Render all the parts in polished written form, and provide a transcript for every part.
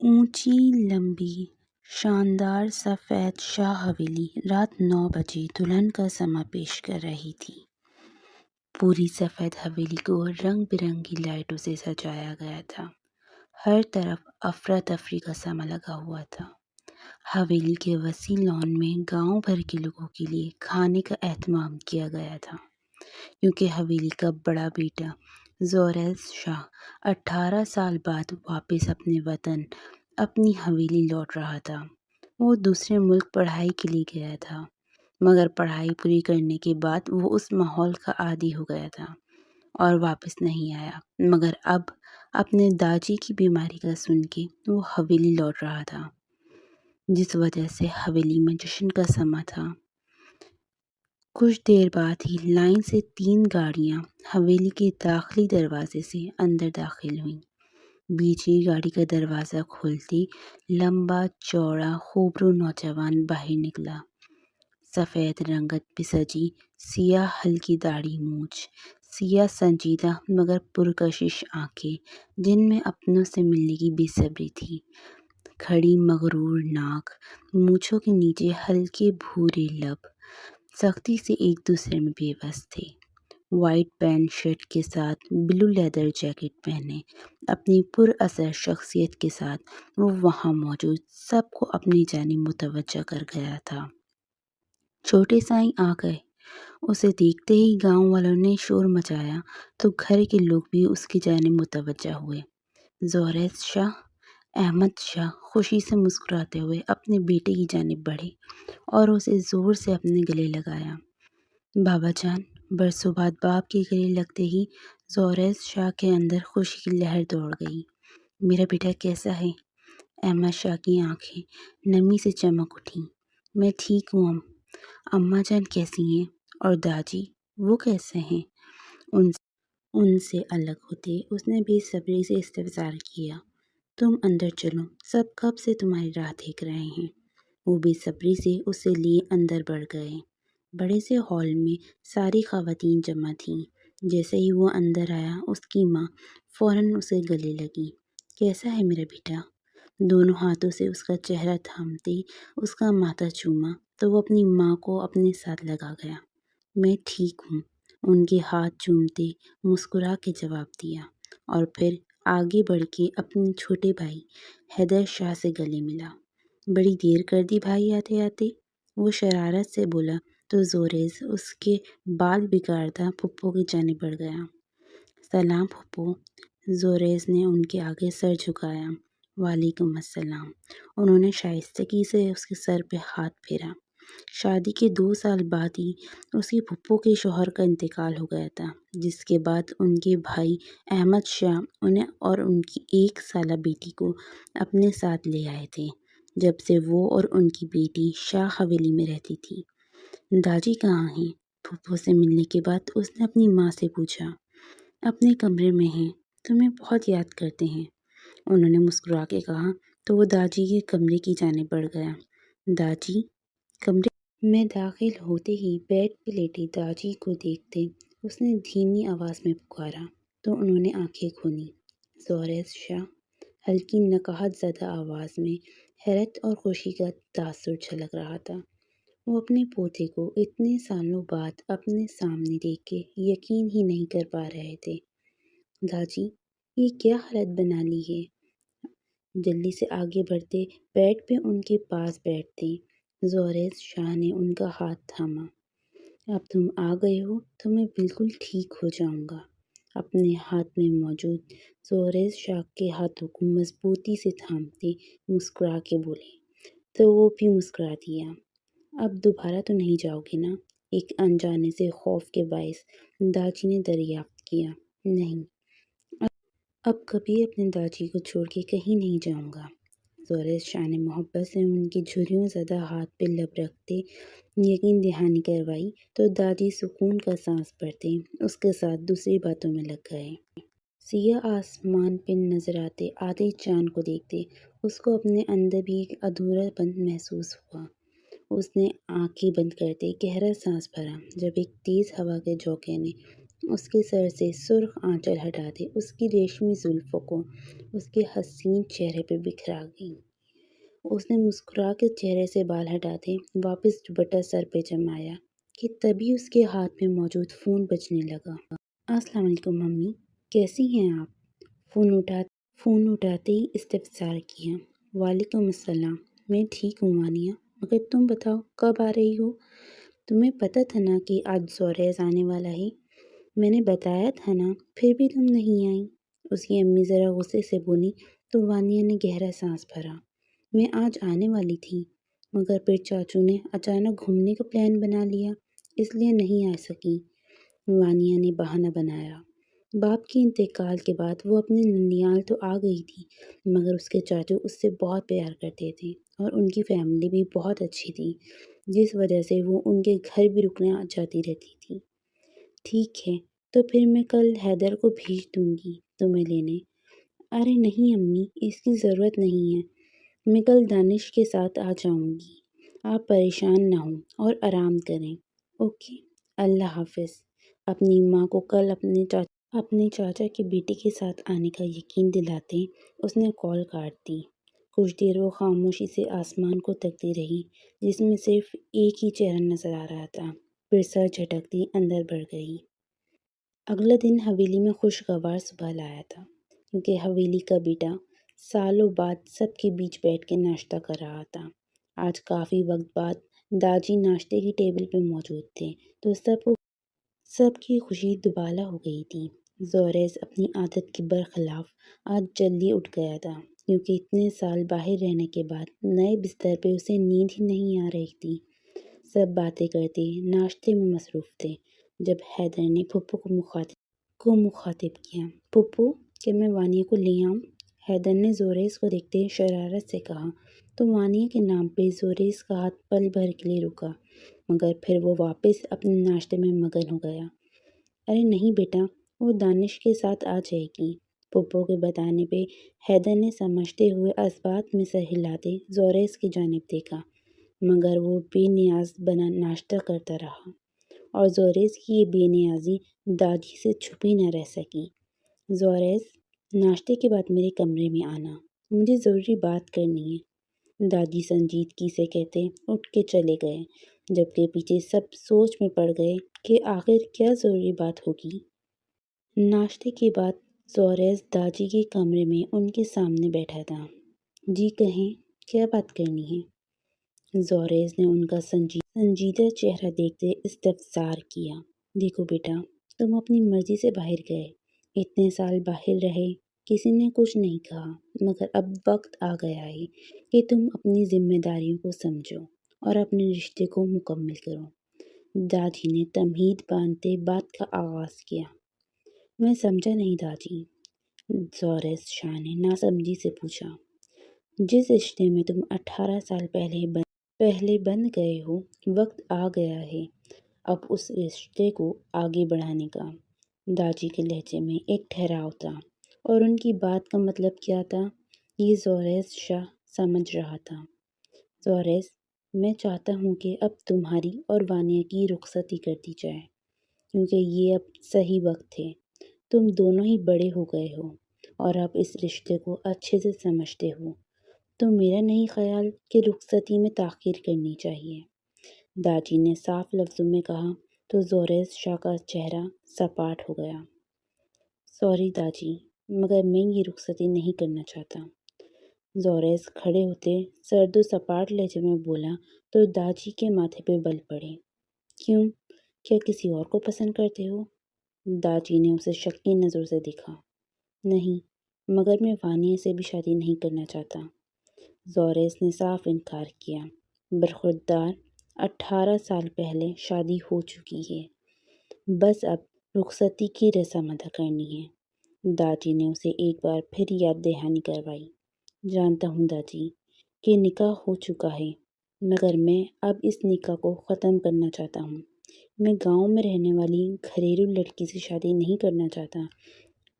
اونچی لمبی شاندار سفید شاہ حویلی رات 9 بجے دلہن کا سماں پیش کر رہی تھی۔ پوری سفید حویلی کو رنگ برنگی لائٹوں سے سجایا گیا تھا۔ ہر طرف افراتفری کا سماں لگا ہوا تھا۔ حویلی کے وسیع لان میں گاؤں بھر کے لوگوں کے لیے کھانے کا اہتمام کیا گیا تھا، کیونکہ حویلی کا بڑا بیٹا زوریس شاہ 18 سال بعد واپس اپنے وطن اپنی حویلی لوٹ رہا تھا۔ وہ دوسرے ملک پڑھائی کے لیے گیا تھا، مگر پڑھائی پوری کرنے کے بعد وہ اس ماحول کا عادی ہو گیا تھا اور واپس نہیں آیا۔ مگر اب اپنے داجی کی بیماری کا سن کے وہ حویلی لوٹ رہا تھا، جس وجہ سے حویلی میں جشن کا سماں تھا۔ کچھ دیر بعد ہی لائن سے 3 گاڑیاں حویلی کے داخلی دروازے سے اندر داخل ہوئیں۔ بیچ گاڑی کا دروازہ کھولتے لمبا چوڑا خوبرو نوجوان باہر نکلا۔ سفید رنگت پہ سجی سیاہ ہلکی داڑھی مونچھ، سیاہ سنجیدہ مگر پرکشش آنکھیں جن میں اپنوں سے ملنے کی بے صبری تھی، کھڑی مغرور ناک، مونچھوں کے نیچے ہلکے بھورے لب سختی سے ایک دوسرے میں بے بس تھے۔ وائٹ پینٹ شرٹ کے ساتھ بلو لیدر جیکٹ پہنے اپنی پر اثر شخصیت کے ساتھ وہ وہاں موجود سب کو اپنی جانب متوجہ کر گیا تھا۔ چھوٹے سائیں آ گئے۔ اسے دیکھتے ہی گاؤں والوں نے شور مچایا تو گھر کے لوگ بھی اس کی جانب متوجہ ہوئے۔ زوریس شاہ احمد شاہ خوشی سے مسکراتے ہوئے اپنے بیٹے کی جانب بڑھے اور اسے زور سے اپنے گلے لگایا۔ بابا جان! برسوں بعد باپ کے گلے لگتے ہی زوریس شاہ کے اندر خوشی کی لہر دوڑ گئی۔ میرا بیٹا کیسا ہے؟ احمد شاہ کی آنکھیں نمی سے چمک اٹھیں۔ میں ٹھیک ہوں اماں جان کیسی ہیں؟ اور داجی وہ کیسے ہیں؟ ان سے الگ ہوتے اس نے بے صبری سے استفسار کیا۔ تم اندر چلو، سب کب سے تمہاری راہ دیکھ رہے ہیں۔ وہ بے صبری سے اسے لیے اندر بڑھ گئے۔ بڑے سے ہال میں ساری خواتین جمع تھیں۔ جیسے ہی وہ اندر آیا اس کی ماں فوراً اسے گلے لگی۔ کیسا ہے میرا بیٹا؟ دونوں ہاتھوں سے اس کا چہرہ تھامتے اس کا ماتھا چوما تو وہ اپنی ماں کو اپنے ساتھ لگا گیا۔ میں ٹھیک ہوں، ان کے ہاتھ چومتے مسکرا کے جواب دیا اور پھر آگے بڑھ کے اپنے چھوٹے بھائی حیدر شاہ سے گلے ملا۔ بڑی دیر کر دی بھائی آتے آتے، وہ شرارت سے بولا تو زوریس اس کے بال بگاڑتا پھپھو کی جانب بڑھ گیا۔ سلام پھپھو۔ زوریس نے ان کے آگے سر جھکایا۔ وعلیکم السلام۔ انہوں نے شائستگی سے اس کے سر پہ ہاتھ پھیرا۔ شادی کے 2 سال بعد ہی اس کی پھپھو کے شوہر کا انتقال ہو گیا تھا، جس کے بعد ان کے بھائی احمد شاہ انہیں اور ان کی 1 سالہ بیٹی کو اپنے ساتھ لے آئے تھے، جب سے وہ اور ان کی بیٹی شاہ حویلی میں رہتی تھی۔ داجی کہاں ہیں؟ پھپھو سے ملنے کے بعد اس نے اپنی ماں سے پوچھا۔ اپنے کمرے میں ہیں، تمہیں بہت یاد کرتے ہیں، انہوں نے مسکرا کے کہا تو وہ داجی کے کمرے کی جانب بڑھ گیا۔ داجی کمرے میں داخل ہوتے ہی بیڈ پہ لیٹی داجی کو دیکھتے اس نے دھیمی آواز میں پکارا تو انہوں نے آنکھیں کھولیں۔ زوریس شاہ، ہلکی نکہت زدہ آواز میں حیرت اور خوشی کا تاثر جھلک رہا تھا۔ وہ اپنے پوتے کو اتنے سالوں بعد اپنے سامنے دیکھ کے یقین ہی نہیں کر پا رہے تھے۔ داجی یہ کیا حالت بنا لی ہے؟ جلدی سے آگے بڑھتے بیڈ پہ ان کے پاس بیٹھتے زوریس شاہ نے ان کا ہاتھ تھاما۔ اب تم آ گئے ہو تو میں بالکل ٹھیک ہو جاؤں گا۔ اپنے ہاتھ میں موجود زوریس شاہ کے ہاتھوں کو مضبوطی سے تھامتے مسکرا کے بولے تو وہ بھی مسکرا دیا۔ اب دوبارہ تو نہیں جاؤ گے نا؟ ایک انجانے سے خوف کے باعث داجی نے دریافت کیا۔ نہیں، اب کبھی اپنے داجی کو چھوڑ کے کہیں نہیں جاؤں گا۔ زوریس شاہ نے محبت سے ان کے جھریوں زدہ ہاتھ پہ لب رکھتے یقین دہانی کروائی تو داجی سکون کا سانس بھرتے اس کے ساتھ دوسری باتوں میں لگ گئے۔ سیاہ آسمان پہ نظر آتے آدھے چاند کو دیکھتے اس کو اپنے اندر بھی ایک ادھورا پن محسوس ہوا۔ اس نے آنکھیں بند کرتے گہرا سانس بھرا جب ایک تیز ہوا کے جھونکے نے اس کے سر سے سرخ آنچل ہٹاتے اس کی ریشمی زلفوں کو اس کے حسین چہرے پہ بکھرا گئی۔ اس نے مسکرا کے چہرے سے بال ہٹاتے واپس دوپٹہ سر پہ جمایا کہ تبھی اس کے ہاتھ میں موجود فون بجنے لگا۔ السلام علیکم ممی، کیسی ہیں آپ؟ فون اٹھاتے ہی استفسار کیا۔ وعلیکم السلام، میں ٹھیک ہوں وانیہ، مگر تم بتاؤ کب آ رہی ہو؟ تمہیں پتہ تھا نا کہ آج زوریز آنے والا ہے؟ میں نے بتایا تھا نا، پھر بھی تم نہیں آئیں۔ اس کی امی ذرا غصے سے بولی تو وانیہ نے گہرا سانس بھرا۔ میں آج آنے والی تھی، مگر پھر چاچو نے اچانک گھومنے کا پلان بنا لیا، اس لیے نہیں آ سکی۔ وانیہ نے بہانہ بنایا۔ باپ کے انتقال کے بعد وہ اپنے ننیال تو آ گئی تھی، مگر اس کے چاچو اس سے بہت پیار کرتے تھے اور ان کی فیملی بھی بہت اچھی تھی، جس وجہ سے وہ ان کے گھر بھی رکنا جاتی رہتی تھی۔ ٹھیک ہے، تو پھر میں کل حیدر کو بھیج دوں گی تمہیں لینے۔ ارے نہیں امی، اس کی ضرورت نہیں ہے، میں کل دانش کے ساتھ آ جاؤں گی۔ آپ پریشان نہ ہوں اور آرام کریں۔ اوکے، اللہ حافظ۔ اپنی ماں کو کل اپنے چاچا کی بیٹی کے ساتھ آنے کا یقین دلاتے اس نے کال کاٹ دی۔ کچھ دیر وہ خاموشی سے آسمان کو تکتی رہی، جس میں صرف ایک ہی چہرہ نظر آ رہا تھا، پھر سر جھٹکتی اندر بڑھ گئی۔ اگلا دن حویلی میں خوشگوار صبح لایا تھا، کیونکہ حویلی کا بیٹا سالوں بعد سب کے بیچ بیٹھ کے ناشتہ کر رہا تھا۔ آج کافی وقت بعد داجی ناشتے کی ٹیبل پہ موجود تھے تو سب کی خوشی دوبالا ہو گئی تھی۔ زوریز اپنی عادت کے برخلاف آج جلدی اٹھ گیا تھا، کیونکہ اتنے سال باہر رہنے کے بعد نئے بستر پہ اسے نیند ہی نہیں آ رہی تھی۔ سب باتیں کرتے ناشتے میں مصروف تھے جب حیدر نے پھپھو کو مخاطب کیا۔ پھپھو، کیا میں وانیہ کو لے آؤں؟ حیدر نے زوریز کو دیکھتے شرارت سے کہا تو وانیہ کے نام پہ زوریز کا ہاتھ پل بھر کے لیے رکا، مگر پھر وہ واپس اپنے ناشتے میں مگن ہو گیا۔ ارے نہیں بیٹا، وہ دانش کے ساتھ آ جائے گی۔ پھپھو کے بتانے پہ حیدر نے سمجھتے ہوئے اثبات میں سر ہلاتے زوریز کی جانب دیکھا، مگر وہ بے نیاز بنا ناشتہ کرتا رہا، اور زوریز کی یہ بے نیازی داجی سے چھپی نہ رہ سکی۔ زوریز، ناشتے کے بعد میرے کمرے میں آنا، مجھے ضروری بات کرنی ہے، دادی سنجیدگی سے کہتے اٹھ کے چلے گئے، جبکہ پیچھے سب سوچ میں پڑ گئے کہ آخر کیا ضروری بات ہوگی۔ ناشتے کے بعد زوریز داجی کے کمرے میں ان کے سامنے بیٹھا تھا۔ جی کہیں، کیا بات کرنی ہے؟ زوریز نے ان کا سنجیدہ چہرہ دیکھتے استفسار کیا۔ دیکھو بیٹا، تم اپنی مرضی سے باہر گئے، اتنے سال باہر رہے، کسی نے کچھ نہیں کہا، مگر اب وقت آ گیا ہے کہ تم اپنی ذمہ داریوں کو سمجھو اور اپنے رشتے کو مکمل کرو۔ داجی نے تمہید باندھتے بات کا آغاز کیا۔ میں سمجھا نہیں داجی، زوریز شاہ نے ناسمجھی سے پوچھا۔ جس رشتے میں تم 18 سال پہلے بندھ گئے ہو، وقت آ گیا ہے اب اس رشتے کو آگے بڑھانے کا۔ داجی کے لہجے میں ایک ٹھہراؤ تھا، اور ان کی بات کا مطلب کیا تھا یہ زوریز شاہ سمجھ رہا تھا۔ زوریز، میں چاہتا ہوں کہ اب تمہاری اور وانیہ کی رخصتی کر دی جائے، کیونکہ یہ اب صحیح وقت ہے۔ تم دونوں ہی بڑے ہو گئے ہو اور اب اس رشتے کو اچھے سے سمجھتے ہو، تو میرا نہیں خیال کہ رخصتی میں تاخیر کرنی چاہیے۔ داجی نے صاف لفظوں میں کہا تو زوریز شاہ کا چہرہ سپاٹ ہو گیا۔ سوری داجی، مگر میں یہ رخصتی نہیں کرنا چاہتا۔ زوریز کھڑے ہوتے سرد و سپاٹ لہجے میں بولا تو داجی کے ماتھے پہ بل پڑے۔ کیوں؟ کیا کسی اور کو پسند کرتے ہو؟ داجی نے اسے شکی نظر سے دیکھا۔ نہیں، مگر میں وانیہ سے بھی شادی نہیں کرنا چاہتا۔ زوریز نے صاف انکار کیا۔ برخوردار، 18 سال پہلے شادی ہو چکی ہے، بس اب رخصتی کی رسم ادا کرنی ہے۔ داجی نے اسے ایک بار پھر یاد دہانی کروائی۔ جانتا ہوں داجی کہ نکاح ہو چکا ہے، مگر میں اب اس نکاح کو ختم کرنا چاہتا ہوں۔ میں گاؤں میں رہنے والی گھریلو لڑکی سے شادی نہیں کرنا چاہتا۔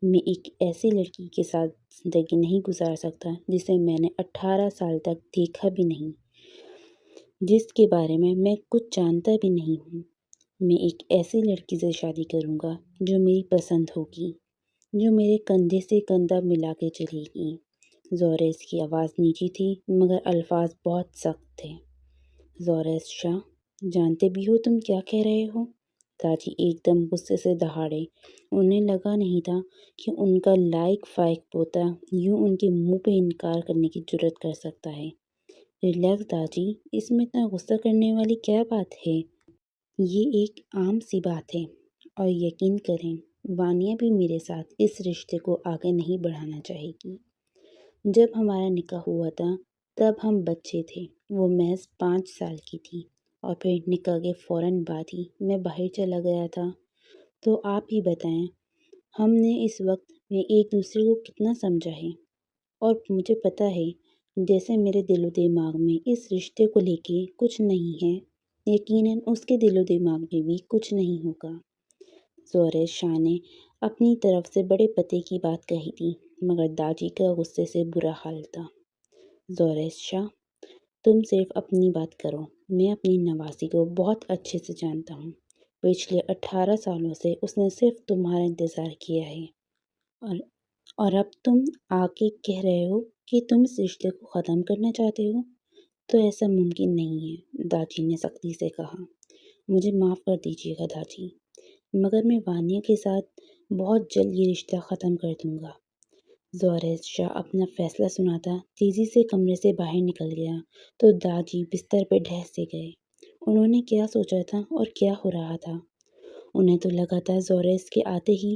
میں ایک ایسی لڑکی کے ساتھ زندگی نہیں گزار سکتا جسے میں نے 18 سال تک دیکھا بھی نہیں، جس کے بارے میں کچھ جانتا بھی نہیں ہوں۔ میں ایک ایسی لڑکی سے شادی کروں گا جو میری پسند ہوگی، جو میرے کندھے سے کندھا ملا کے چلے گی۔ زوریس کی آواز نیچی تھی مگر الفاظ بہت سخت تھے۔ زوریس شاہ، جانتے بھی ہو تم کیا کہہ رہے ہو؟ تاجی ایک دم غصے سے دہاڑے۔ انہیں لگا نہیں تھا کہ ان کا لائق فائق پوتا یوں ان کے منہ پہ انکار کرنے کی جرأت کر سکتا ہے۔ ریلیکس داجی، اس میں اتنا غصہ کرنے والی کیا بات ہے؟ یہ ایک عام سی بات ہے، اور یقین کریں وانیا بھی میرے ساتھ اس رشتے کو آگے نہیں بڑھانا چاہے گی۔ جب ہمارا نکاح ہوا تھا تب ہم بچے تھے، وہ محض 5 سال کی تھی، اور پھر نکاح کے فوراً بعد ہی میں باہر چلا گیا تھا۔ تو آپ ہی بتائیں ہم نے اس وقت میں ایک دوسرے کو کتنا سمجھا ہے؟ اور مجھے پتہ ہے جیسے میرے دل و دماغ میں اس رشتے کو لے کے کچھ نہیں ہے، یقیناً اس کے دل و دماغ میں بھی کچھ نہیں ہوگا۔ زوریس شاہ نے اپنی طرف سے بڑے پتے کی بات کہی تھی مگر داجی کا غصے سے برا حال تھا۔ زوریس شاہ، تم صرف اپنی بات کرو، میں اپنی نواسی کو بہت اچھے سے جانتا ہوں۔ پچھلے 18 سالوں سے اس نے صرف تمہارا انتظار کیا ہے، اور اب تم آ کے کہہ رہے ہو کہ تم اس رشتے کو ختم کرنا چاہتے ہو؟ تو ایسا ممکن نہیں ہے، داجی نے سختی سے کہا۔ مجھے معاف کر دیجیے گا داجی، مگر میں وانیا کے ساتھ بہت جلد یہ رشتہ ختم کر دوں گا۔ زوریس شاہ اپنا فیصلہ سناتا تیزی سے کمرے سے باہر نکل گیا تو داجی بستر پہ ڈھہ سے گئے۔ انہوں نے کیا سوچا تھا اور کیا ہو رہا تھا؟ انہیں تو لگا تھا زوریس کے آتے ہی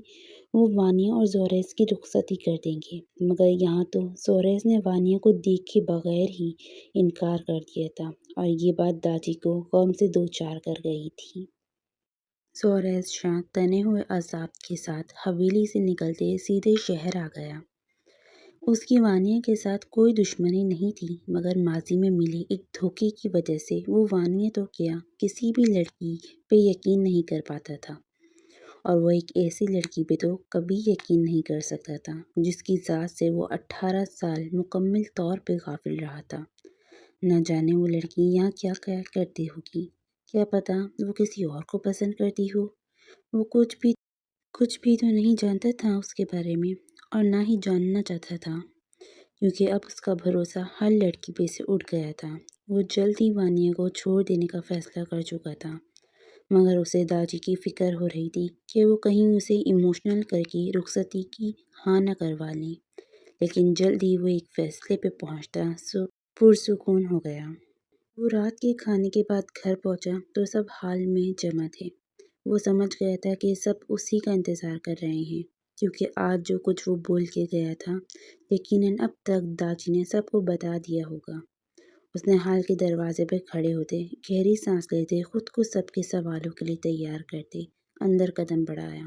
وہ وانیا اور زوریس کی رخصتی کر دیں گے، مگر یہاں تو زوریس نے وانیا کو دیکھے بغیر ہی انکار کر دیا تھا، اور یہ بات داجی کو غم سے دو چار کر گئی تھی۔ زوریس شاہ تنے ہوئے اعصاب کے ساتھ حویلی سے نکلتے سیدھے شہر آ گیا۔ اس کی وانیا کے ساتھ کوئی دشمنی نہیں تھی مگر ماضی میں ملے ایک دھوکے کی وجہ سے وہ وانیا تو کیا کسی بھی لڑکی پہ یقین نہیں کر پاتا تھا، اور وہ ایک ایسی لڑکی پہ تو کبھی یقین نہیں کر سکتا تھا جس کی ذات سے وہ 18 سال مکمل طور پہ غافل رہا تھا۔ نہ جانے وہ لڑکی یہاں کیا کیا کرتی ہوگی، کیا پتہ وہ کسی اور کو پسند کرتی ہو۔ وہ کچھ بھی تو نہیں جانتا تھا اس کے بارے میں، اور نہ ہی جاننا چاہتا تھا، کیونکہ اب اس کا بھروسہ ہر لڑکی پہ سے اٹھ گیا تھا۔ وہ جلد ہی وانیا کو چھوڑ دینے کا فیصلہ کر چکا تھا، مگر اسے داجی کی فکر ہو رہی تھی کہ وہ کہیں اسے ایموشنل کر کے رخصتی کی ہاں نہ کروا لیں، لیکن جلد ہی وہ ایک فیصلے پہ پہنچتا پرسکون ہو گیا۔ وہ رات کے کھانے کے بعد گھر پہنچا تو سب حال میں جمع تھے۔ وہ سمجھ گیا تھا کہ سب اسی کا انتظار کر رہے ہیں، کیونکہ آج جو کچھ وہ بول کے گیا تھا یقیناً اب تک داجی نے سب کو بتا دیا ہوگا۔ اس نے حال کے دروازے پہ کھڑے ہوتے گہری سانس لیتے خود کو سب کے سوالوں کے لیے تیار کرتے اندر قدم بڑھایا۔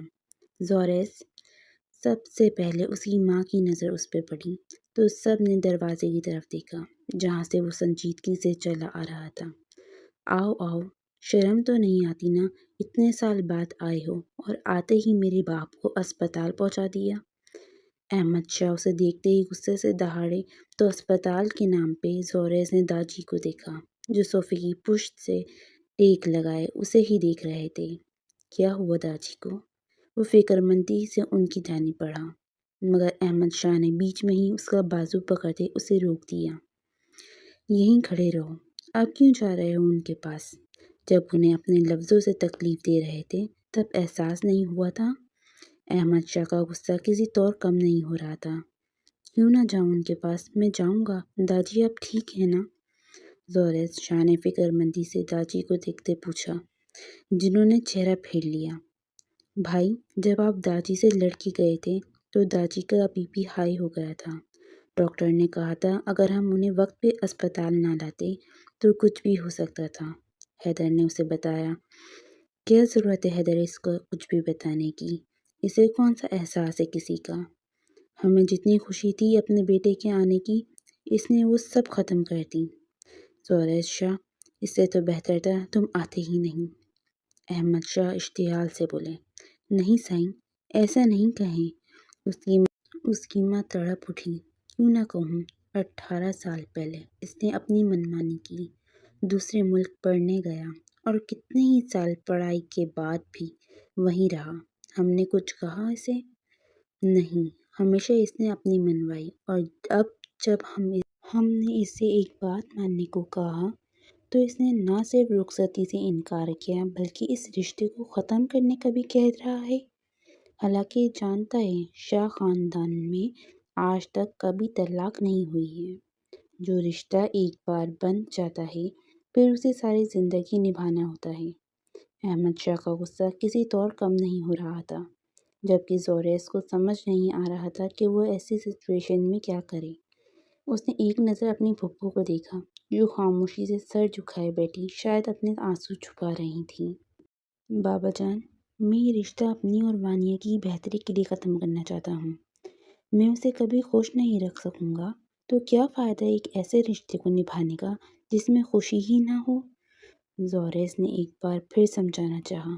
زوریس، سب سے پہلے اس کی ماں کی نظر اس پہ پڑی تو سب نے دروازے کی طرف دیکھا جہاں سے وہ سنجیدگی سے چلا آ رہا تھا۔ آؤ آؤ، شرم تو نہیں آتی نا، اتنے سال بعد آئے ہو اور آتے ہی میرے باپ کو اسپتال پہنچا دیا۔ احمد شاہ اسے دیکھتے ہی غصے سے دہاڑے تو اسپتال کے نام پہ زوریس نے داجی کو دیکھا جو صوفے کی پشت سے ٹیک لگائے اسے ہی دیکھ رہے تھے۔ کیا ہوا داجی کو؟ وہ فکر مندی سے ان کی جانب بڑھا، مگر احمد شاہ نے بیچ میں ہی اس کا بازو پکڑتے اسے روک دیا۔ یہیں کھڑے رہو، آپ کیوں جا رہے ہو ان کے پاس؟ جب انہیں اپنے لفظوں سے تکلیف دے رہے تھے تب احساس نہیں ہوا تھا؟ احمد شاہ کا غصہ کسی طور کم نہیں ہو رہا تھا۔ کیوں نہ جاؤں ان کے پاس، میں جاؤں گا، داجی آپ ٹھیک ہے نا؟ زوریس شاہ نے فکر مندی سے داجی کو دیکھتے پوچھا، جنہوں نے چہرہ پھیر لیا۔ بھائی، جب آپ داجی سے لڑ کے گئے تھے تو داجی کا بی پی ہائی ہو گیا تھا، ڈاکٹر نے کہا تھا اگر ہم انہیں وقت پہ اسپتال نہ لاتے تو کچھ بھی ہو سکتا تھا، حیدر نے اسے بتایا۔ کیا ضرورت ہے حیدر اس کو کچھ بھی بتانے کی، اسے کون سا احساس ہے کسی کا؟ ہمیں جتنی خوشی تھی اپنے بیٹے کے آنے کی اس نے وہ سب ختم کر دی۔ زوریس شاہ، اس سے تو بہتر تھا تم آتے ہی نہیں۔ احمد شاہ اشتعال سے بولے، نہیں سائیں، ایسا نہیں کہیں۔ اس کی ماں تڑپ اٹھی، کیوں نہ کہوں، 18 سال پہلے اس نے اپنی منمانی کی، دوسرے ملک پڑھنے گیا اور کتنے ہی سال پڑھائی کے بعد بھی وہیں رہا۔ ہم نے کچھ کہا اسے؟ نہیں، ہمیشہ اس نے اپنی منوائی، اور اب جب ہم نے اسے ایک بات ماننے کو کہا تو اس نے نہ صرف رخصتی سے انکار کیا بلکہ اس رشتے کو ختم کرنے کا بھی کہہ رہا ہے۔ حالانکہ جانتا ہے شاہ خاندان میں آج تک کبھی طلاق نہیں ہوئی ہے۔ جو رشتہ ایک بار بن جاتا ہے پھر اسے ساری زندگی نبھانا ہوتا ہے۔ احمد شاہ کا غصہ کسی طور کم نہیں ہو رہا تھا، جبکہ زوریس کو سمجھ نہیں آ رہا تھا کہ وہ ایسی سچویشن میں کیا کرے۔ اس نے ایک نظر اپنی پھپھو کو دیکھا جو خاموشی سے سر جھکائے بیٹھی شاید اپنے آنسو چھپا رہی تھیں۔ بابا جان، میں یہ رشتہ اپنی اور وانیہ کی بہتری کے لیے ختم کرنا چاہتا ہوں۔ میں اسے کبھی خوش نہیں رکھ سکوں گا تو کیا فائدہ ایک ایسے رشتے کو نبھانے کا جس میں خوشی ہی نہ ہو؟ زوریس نے ایک بار پھر سمجھانا چاہا،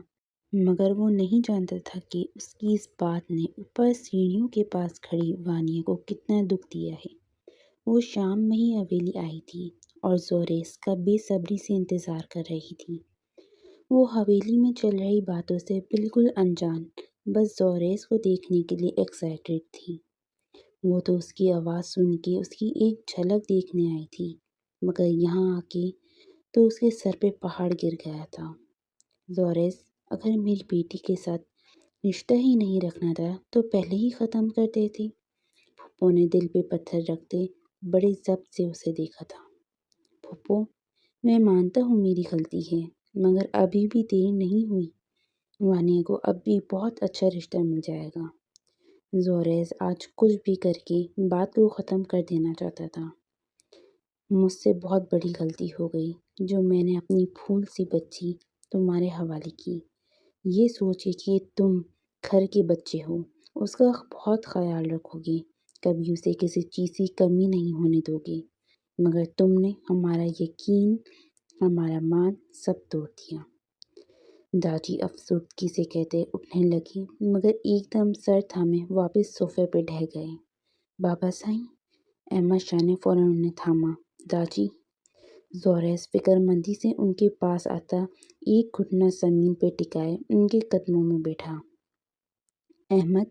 مگر وہ نہیں جانتا تھا کہ اس کی اس بات نے اوپر سیڑھیوں کے پاس کھڑی وانیہ کو کتنا دکھ دیا ہے۔ وہ شام میں ہی حویلی آئی تھی اور زوریس کا بے صبری سے انتظار کر رہی تھی۔ وہ حویلی میں چل رہی باتوں سے بالکل انجان، بس زوریس کو دیکھنے کے لیے ایکسائٹیڈ تھی۔ وہ تو اس کی آواز سن کے اس کی ایک جھلک دیکھنے آئی تھی، مگر یہاں آ کے تو اس کے سر پہ پہاڑ گر گیا تھا۔ زوریس، اگر میری بیٹی کے ساتھ رشتہ ہی نہیں رکھنا تھا تو پہلے ہی ختم کر دیتے۔ پھپھو نے دل پہ پتھر رکھتے بڑے ضبط سے اسے دیکھا تھا۔ پھپھو، میں مانتا ہوں میری غلطی ہے، مگر ابھی بھی دیر نہیں ہوئی۔ وانیہ کو اب بھی بہت اچھا رشتہ مل جائے گا۔ زوریس آج کچھ بھی کر کے بات کو ختم کر دینا چاہتا تھا۔ مجھ سے بہت بڑی غلطی ہو گئی جو میں نے اپنی پھول سی بچی تمہارے حوالے کی، یہ سوچ کے کہ تم گھر کے بچے ہو، اس کا بہت خیال رکھو گے، کبھی اسے کسی چیز کی کمی نہیں ہونے دو گے، مگر تم نے ہمارا یقین، ہمارا مان سب توڑ دیا۔ داجی افسردگی سے کہتے اٹھنے لگے، مگر ایک دم سر تھامے واپس صوفے پہ ڈھہ گئے۔ بابا سائیں، احمد شاہ نے فوراً انہیں تھاما۔ داجی۔ زوریس فکر مندی سے ان کے پاس آتا ایک گھٹنا زمین پہ ٹکائے ان کے قدموں میں بیٹھا۔ احمد،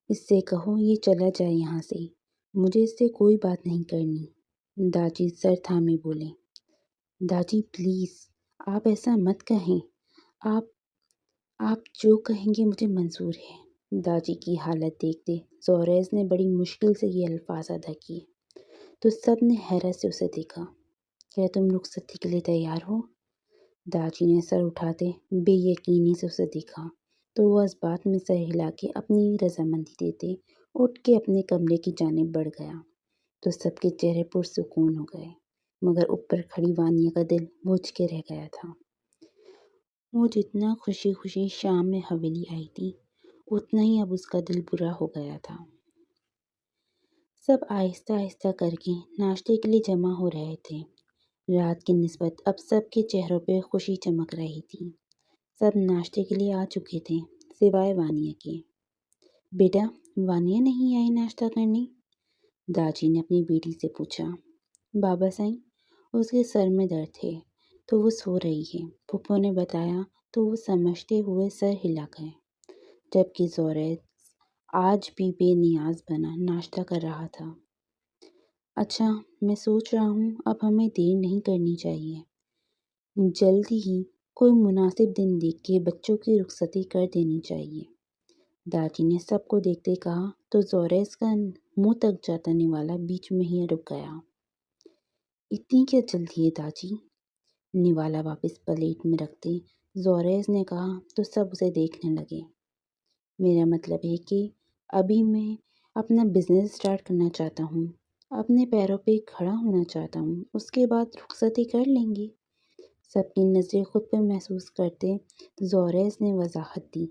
اس سے کہو یہ چلا جائے یہاں سے، مجھے اس سے کوئی بات نہیں کرنی۔ داجی سر تھامے بولے۔ داجی پلیز، آپ ایسا مت کہیں، آپ جو کہیں گے مجھے منظور ہے۔ داجی کی حالت دیکھتے زوریس نے بڑی مشکل سے یہ الفاظ ادا کیے تو سب نے حیرت سے اسے دیکھا۔ کیا تم رخصتی کے لیے تیار ہو؟ داجی نے سر اٹھاتے بے یقینی سے اسے دیکھا تو وہ اس بات میں سر ہلا کے اپنی رضامندی دیتے اٹھ کے اپنے کمرے کی جانب بڑھ گیا تو سب کے چہرے پرسکون ہو گئے، مگر اوپر کھڑی وانیہ کا دل بجھ کے رہ گیا تھا۔ وہ جتنا خوشی خوشی شام میں حویلی آئی تھی اتنا ہی اب اس کا دل برا ہو گیا تھا۔ سب آہستہ آہستہ کر کے ناشتے کے لیے جمع ہو رہے تھے۔ رات کی نسبت اب سب کے چہروں پہ خوشی چمک رہی تھی۔ سب ناشتے کے لیے آ چکے تھے سوائے وانیہ کے۔ بیٹا، وانیہ نہیں آئی ناشتہ کرنے؟ داجی نے اپنی بیٹی سے پوچھا۔ بابا سائیں، اس کے سر میں درد ہے تو وہ سو رہی ہے، پھپھو نے بتایا تو وہ سمجھتے ہوئے سر ہلا گئے، جبکہ زوریس آج بھی بے نیاز بنا ناشتہ کر رہا تھا۔ اچھا، میں سوچ رہا ہوں اب ہمیں دیر نہیں کرنی چاہیے، جلد ہی کوئی مناسب دن دیکھ کے بچوں کی رخصتی کر دینی چاہیے۔ داجی نے سب کو دیکھتے کہا تو زوریس کا منہ تک جاتا نوالا بیچ میں ہی رک گیا۔ اتنی کیا جلدی ہے داجی؟ نوالا واپس پلیٹ میں رکھتے زوریس نے کہا تو سب اسے دیکھنے لگے۔ میرا مطلب ہے کہ ابھی میں اپنا بزنس سٹارٹ کرنا چاہتا ہوں، اپنے پیروں پہ کھڑا ہونا چاہتا ہوں، اس کے بعد رخصتی کر لیں گے۔ سب کی نظریں خود پہ محسوس کرتے زوریس نے وضاحت دی۔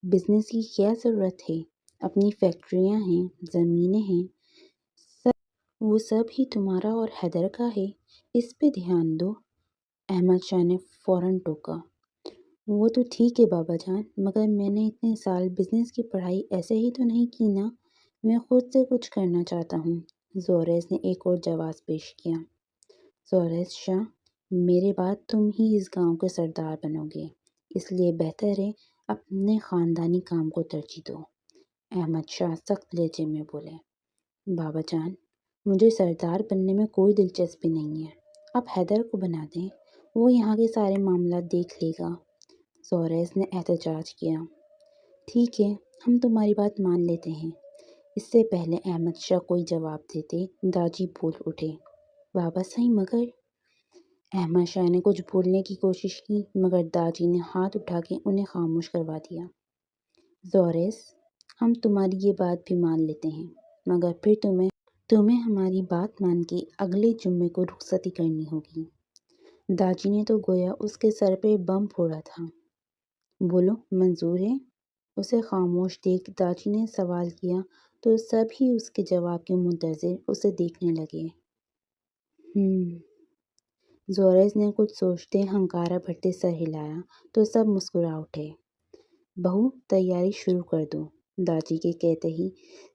بزنس کی کیا ضرورت ہے، اپنی فیکٹریاں ہیں، زمینیں ہیں، وہ سب ہی تمہارا اور حیدر کا ہے، اس پہ دھیان دو۔ احمد شاہ نے فوراً ٹوکا۔ وہ تو ٹھیک ہے بابا جان، مگر میں نے اتنے سال بزنس کی پڑھائی ایسے ہی تو نہیں کی نا، میں خود سے کچھ کرنا چاہتا ہوں۔ زوریس نے ایک اور جواز پیش کیا۔ زوریس شاہ، میرے بعد تم ہی اس گاؤں کے سردار بنو گے، اس لیے بہتر ہے اپنے خاندانی کام کو ترجیح دو۔ احمد شاہ سخت لہجے میں بولے، بابا جان، مجھے سردار بننے میں کوئی دلچسپی نہیں ہے، آپ حیدر کو بنا دیں، وہ یہاں کے سارے معاملات دیکھ لے گا۔ زوریس نے احتجاج کیا، ٹھیک ہے، ہم تمہاری بات مان لیتے ہیں۔ اس سے پہلے احمد شاہ کوئی جواب دیتے، داجی بول اٹھے، بابا صحیح مگر۔ احمد شاہ نے کچھ بولنے کی کوشش کی مگر داجی نے ہاتھ اٹھا کے انہیں خاموش کروا دیا۔ زوریس، ہم تمہاری یہ بات بھی مان لیتے ہیں مگر پھر تمہیں ہماری بات مان کے اگلے جمعے کو رخصتی کرنی ہوگی۔ داجی نے تو گویا اس کے سر پہ بم پھوڑا تھا۔ بولو، منظور ہے؟ اسے خاموش دیکھ داجی نے سوال کیا تو سب ہی اس کے جواب کے منتظر اسے دیکھنے لگے۔ زوریس نے کچھ سوچتے ہنکارا بھرتے سر ہلایا تو سب مسکرا اٹھے۔ بہو، تیاری شروع کر دو، داجی کے کہتے ہی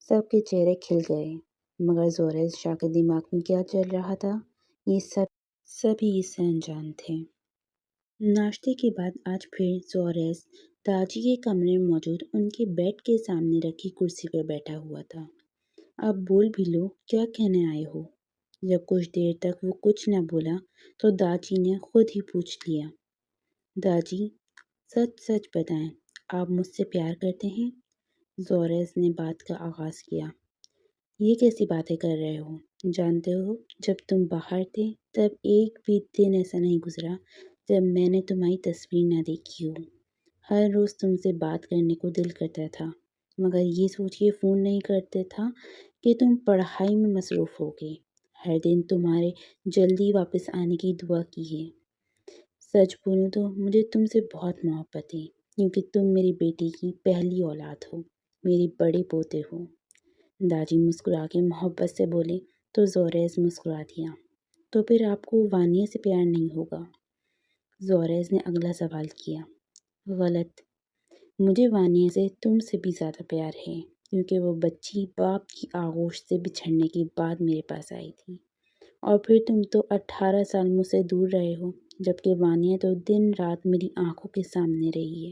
سب کے چہرے کھل گئے، مگر زوریس شاہ کے دماغ میں کیا چل رہا تھا یہ سب ہی اس سے انجان تھے۔ ناشتے کے بعد آج پھر زوریس داجی کے کمرے میں موجود ان کے بیڈ کے سامنے رکھی کرسی پر بیٹھا ہوا تھا۔ اب بول بھی لو، کیا کہنے آئے ہو؟ جب کچھ دیر تک وہ کچھ نہ بولا تو داجی نے خود ہی پوچھ لیا، داجی، سچ سچ بتائیں، آپ مجھ سے پیار کرتے ہیں؟ زوریس نے بات کا آغاز کیا، یہ کیسی باتیں کر رہے ہو؟ جانتے ہو، جب تم باہر تھے تب ایک بھی دن ایسا نہیں گزرا جب میں نے تمہاری تصویر نہ دیکھی ہو۔ ہر روز تم سے بات کرنے کو دل کرتا تھا مگر یہ سوچ کے فون نہیں کرتے تھا کہ تم پڑھائی میں مصروف ہوگے۔ ہر دن تمہارے جلدی واپس آنے کی دعا کی ہے۔ سچ بولوں تو مجھے تم سے بہت محبت ہے کیونکہ تم میری بیٹی کی پہلی اولاد ہو، میرے بڑے پوتے ہو۔ داجی مسکرا کے محبت سے بولے تو زوریس مسکرا دیا، تو پھر آپ کو وانیہ سے پیار نہیں ہوگا؟ زوریس نے اگلا سوال کیا۔ غلط، مجھے وانیہ سے تم سے بھی زیادہ پیار ہے کیونکہ وہ بچی باپ کی آغوش سے بچھڑنے کے بعد میرے پاس آئی تھی، اور پھر تم تو 18 سال مجھ سے دور رہے ہو، جبکہ وانیہ تو دن رات میری آنکھوں کے سامنے رہی ہے،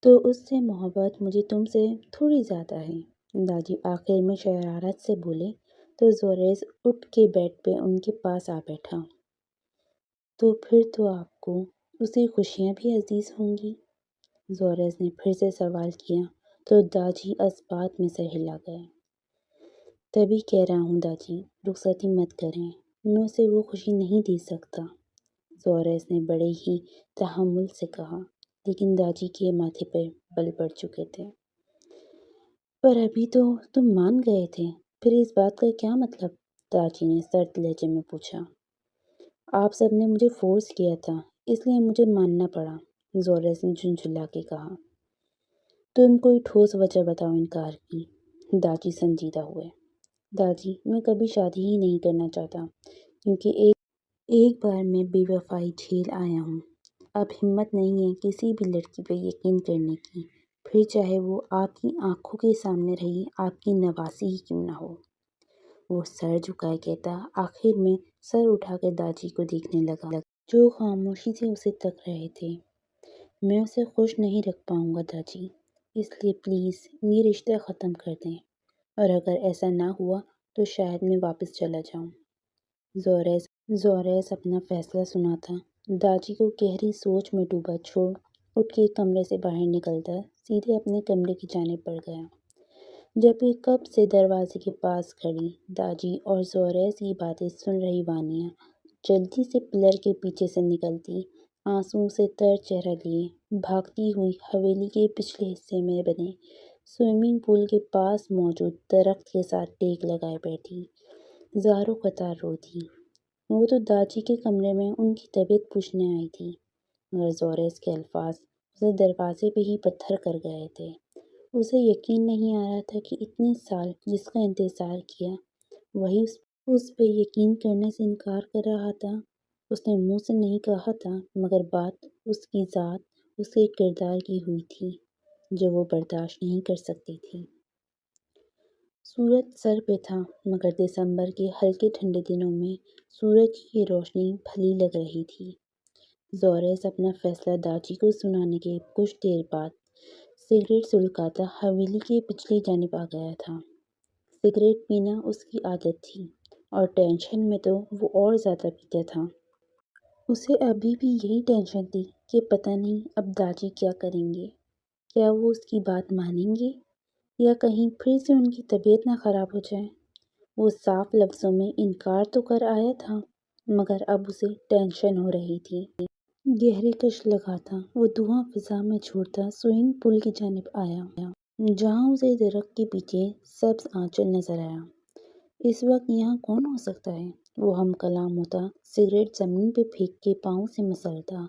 تو اس سے محبت مجھے تم سے تھوڑی زیادہ ہے۔ داجی آخر میں شرارت سے بولے تو زوریس اٹھ کے بیڈ پہ ان کے پاس آ بیٹھا، تو پھر تو آپ کو اس کی خوشیاں بھی عزیز ہوں گی؟ زوریس نے پھر سے سوال کیا تو داجی اسبات میں سر ہلا گئے۔ تبھی کہہ رہا ہوں داجی، رخصتی مت کریں، میں اسے وہ خوشی نہیں دے سکتا، زوریس نے بڑے ہی تحمل سے کہا، لیکن داجی کے ماتھے پر بل پڑ چکے تھے۔ پر ابھی تو تم مان گئے تھے، پھر اس بات کا کیا مطلب؟ داجی نے سرد لہجے میں پوچھا۔ آپ سب نے مجھے فورس کیا تھا اس لیے مجھے ماننا پڑا، زوریس نے جھنجھلا کے کہا۔ تم کوئی ٹھوس وجہ بتاؤ انکار کی، داجی سنجیدہ ہوئے۔ داجی، میں کبھی شادی ہی نہیں کرنا چاہتا کیونکہ ایک بار میں بے وفائی جھیل آیا ہوں، اب ہمت نہیں ہے کسی بھی لڑکی پہ یقین کرنے کی، پھر چاہے وہ آپ کی آنکھوں کے سامنے رہی آپ کی نواسی ہی کیوں نہ ہو۔ وہ سر جھکائے کہتا، آخر میں سر اٹھا کے داجی کو دیکھنے لگا جو خاموشی سے اسے تک رہے تھے۔ میں اسے خوش نہیں رکھ پاؤں گا داجی، اس لیے پلیز یہ رشتہ ختم کر دیں، اور اگر ایسا نہ ہوا تو شاید میں واپس چلا جاؤں۔ زوریس اپنا فیصلہ سناتا داجی کو گہری سوچ میں ڈوبا چھوڑ اٹھ کے کمرے سے باہر نکلتا سیدھے اپنے کمرے کی جانب بڑھ گیا، جبکہ کب سے دروازے کے پاس کھڑی داجی اور زوریس کی باتیں سن رہی وانیہ جلدی سے پلر کے پیچھے سے نکلتی، آنسوؤں سے تر چہرہ لیے بھاگتی ہوئی حویلی کے پچھلے حصے میں بنے سوئمنگ پول کے پاس موجود درخت کے ساتھ ٹیک لگائے بیٹھی زاروں قطار روتی۔ وہ تو داجی کے کمرے میں ان کی طبیعت پوچھنے آئی تھی مگر زوریس کے الفاظ اسے دروازے پہ ہی پتھر کر گئے تھے۔ اسے یقین نہیں آ رہا تھا کہ اتنے سال جس کا انتظار کیا وہی اس پہ یقین کرنے سے انکار کر رہا تھا۔ اس نے منہ سے نہیں کہا تھا مگر بات اس کی ذات، اس کے کردار کی ہوئی تھی جو وہ برداشت نہیں کر سکتی تھی۔ سورج سر پہ تھا مگر دسمبر کے ہلکے ٹھنڈے دنوں میں سورج کی روشنی بھلی لگ رہی تھی۔ زوریس اپنا فیصلہ داجی کو سنانے کے کچھ دیر بعد سگریٹ سلگاتا حویلی کے پچھلی جانب آ گیا تھا۔ سگریٹ پینا اس کی عادت تھی اور ٹینشن میں تو وہ اور زیادہ پیتا تھا۔ اسے ابھی بھی یہی ٹینشن تھی کہ پتہ نہیں اب داجی کیا کریں گے، کیا وہ اس کی بات مانیں گے یا کہیں پھر سے ان کی طبیعت نہ خراب ہو جائے۔ وہ صاف لفظوں میں انکار تو کر آیا تھا مگر اب اسے ٹینشن ہو رہی تھی۔ گہرے کش لگاتا وہ دھواں فضا میں چھوڑتا سوئمنگ پول کی جانب آیا جہاں اسے درخت کے پیچھے سبز آنچل نظر آیا۔ اس وقت یہاں کون ہو سکتا ہے؟ وہ ہم کلام ہوتا سگریٹ زمین پہ پھینک کے پاؤں سے مسلتا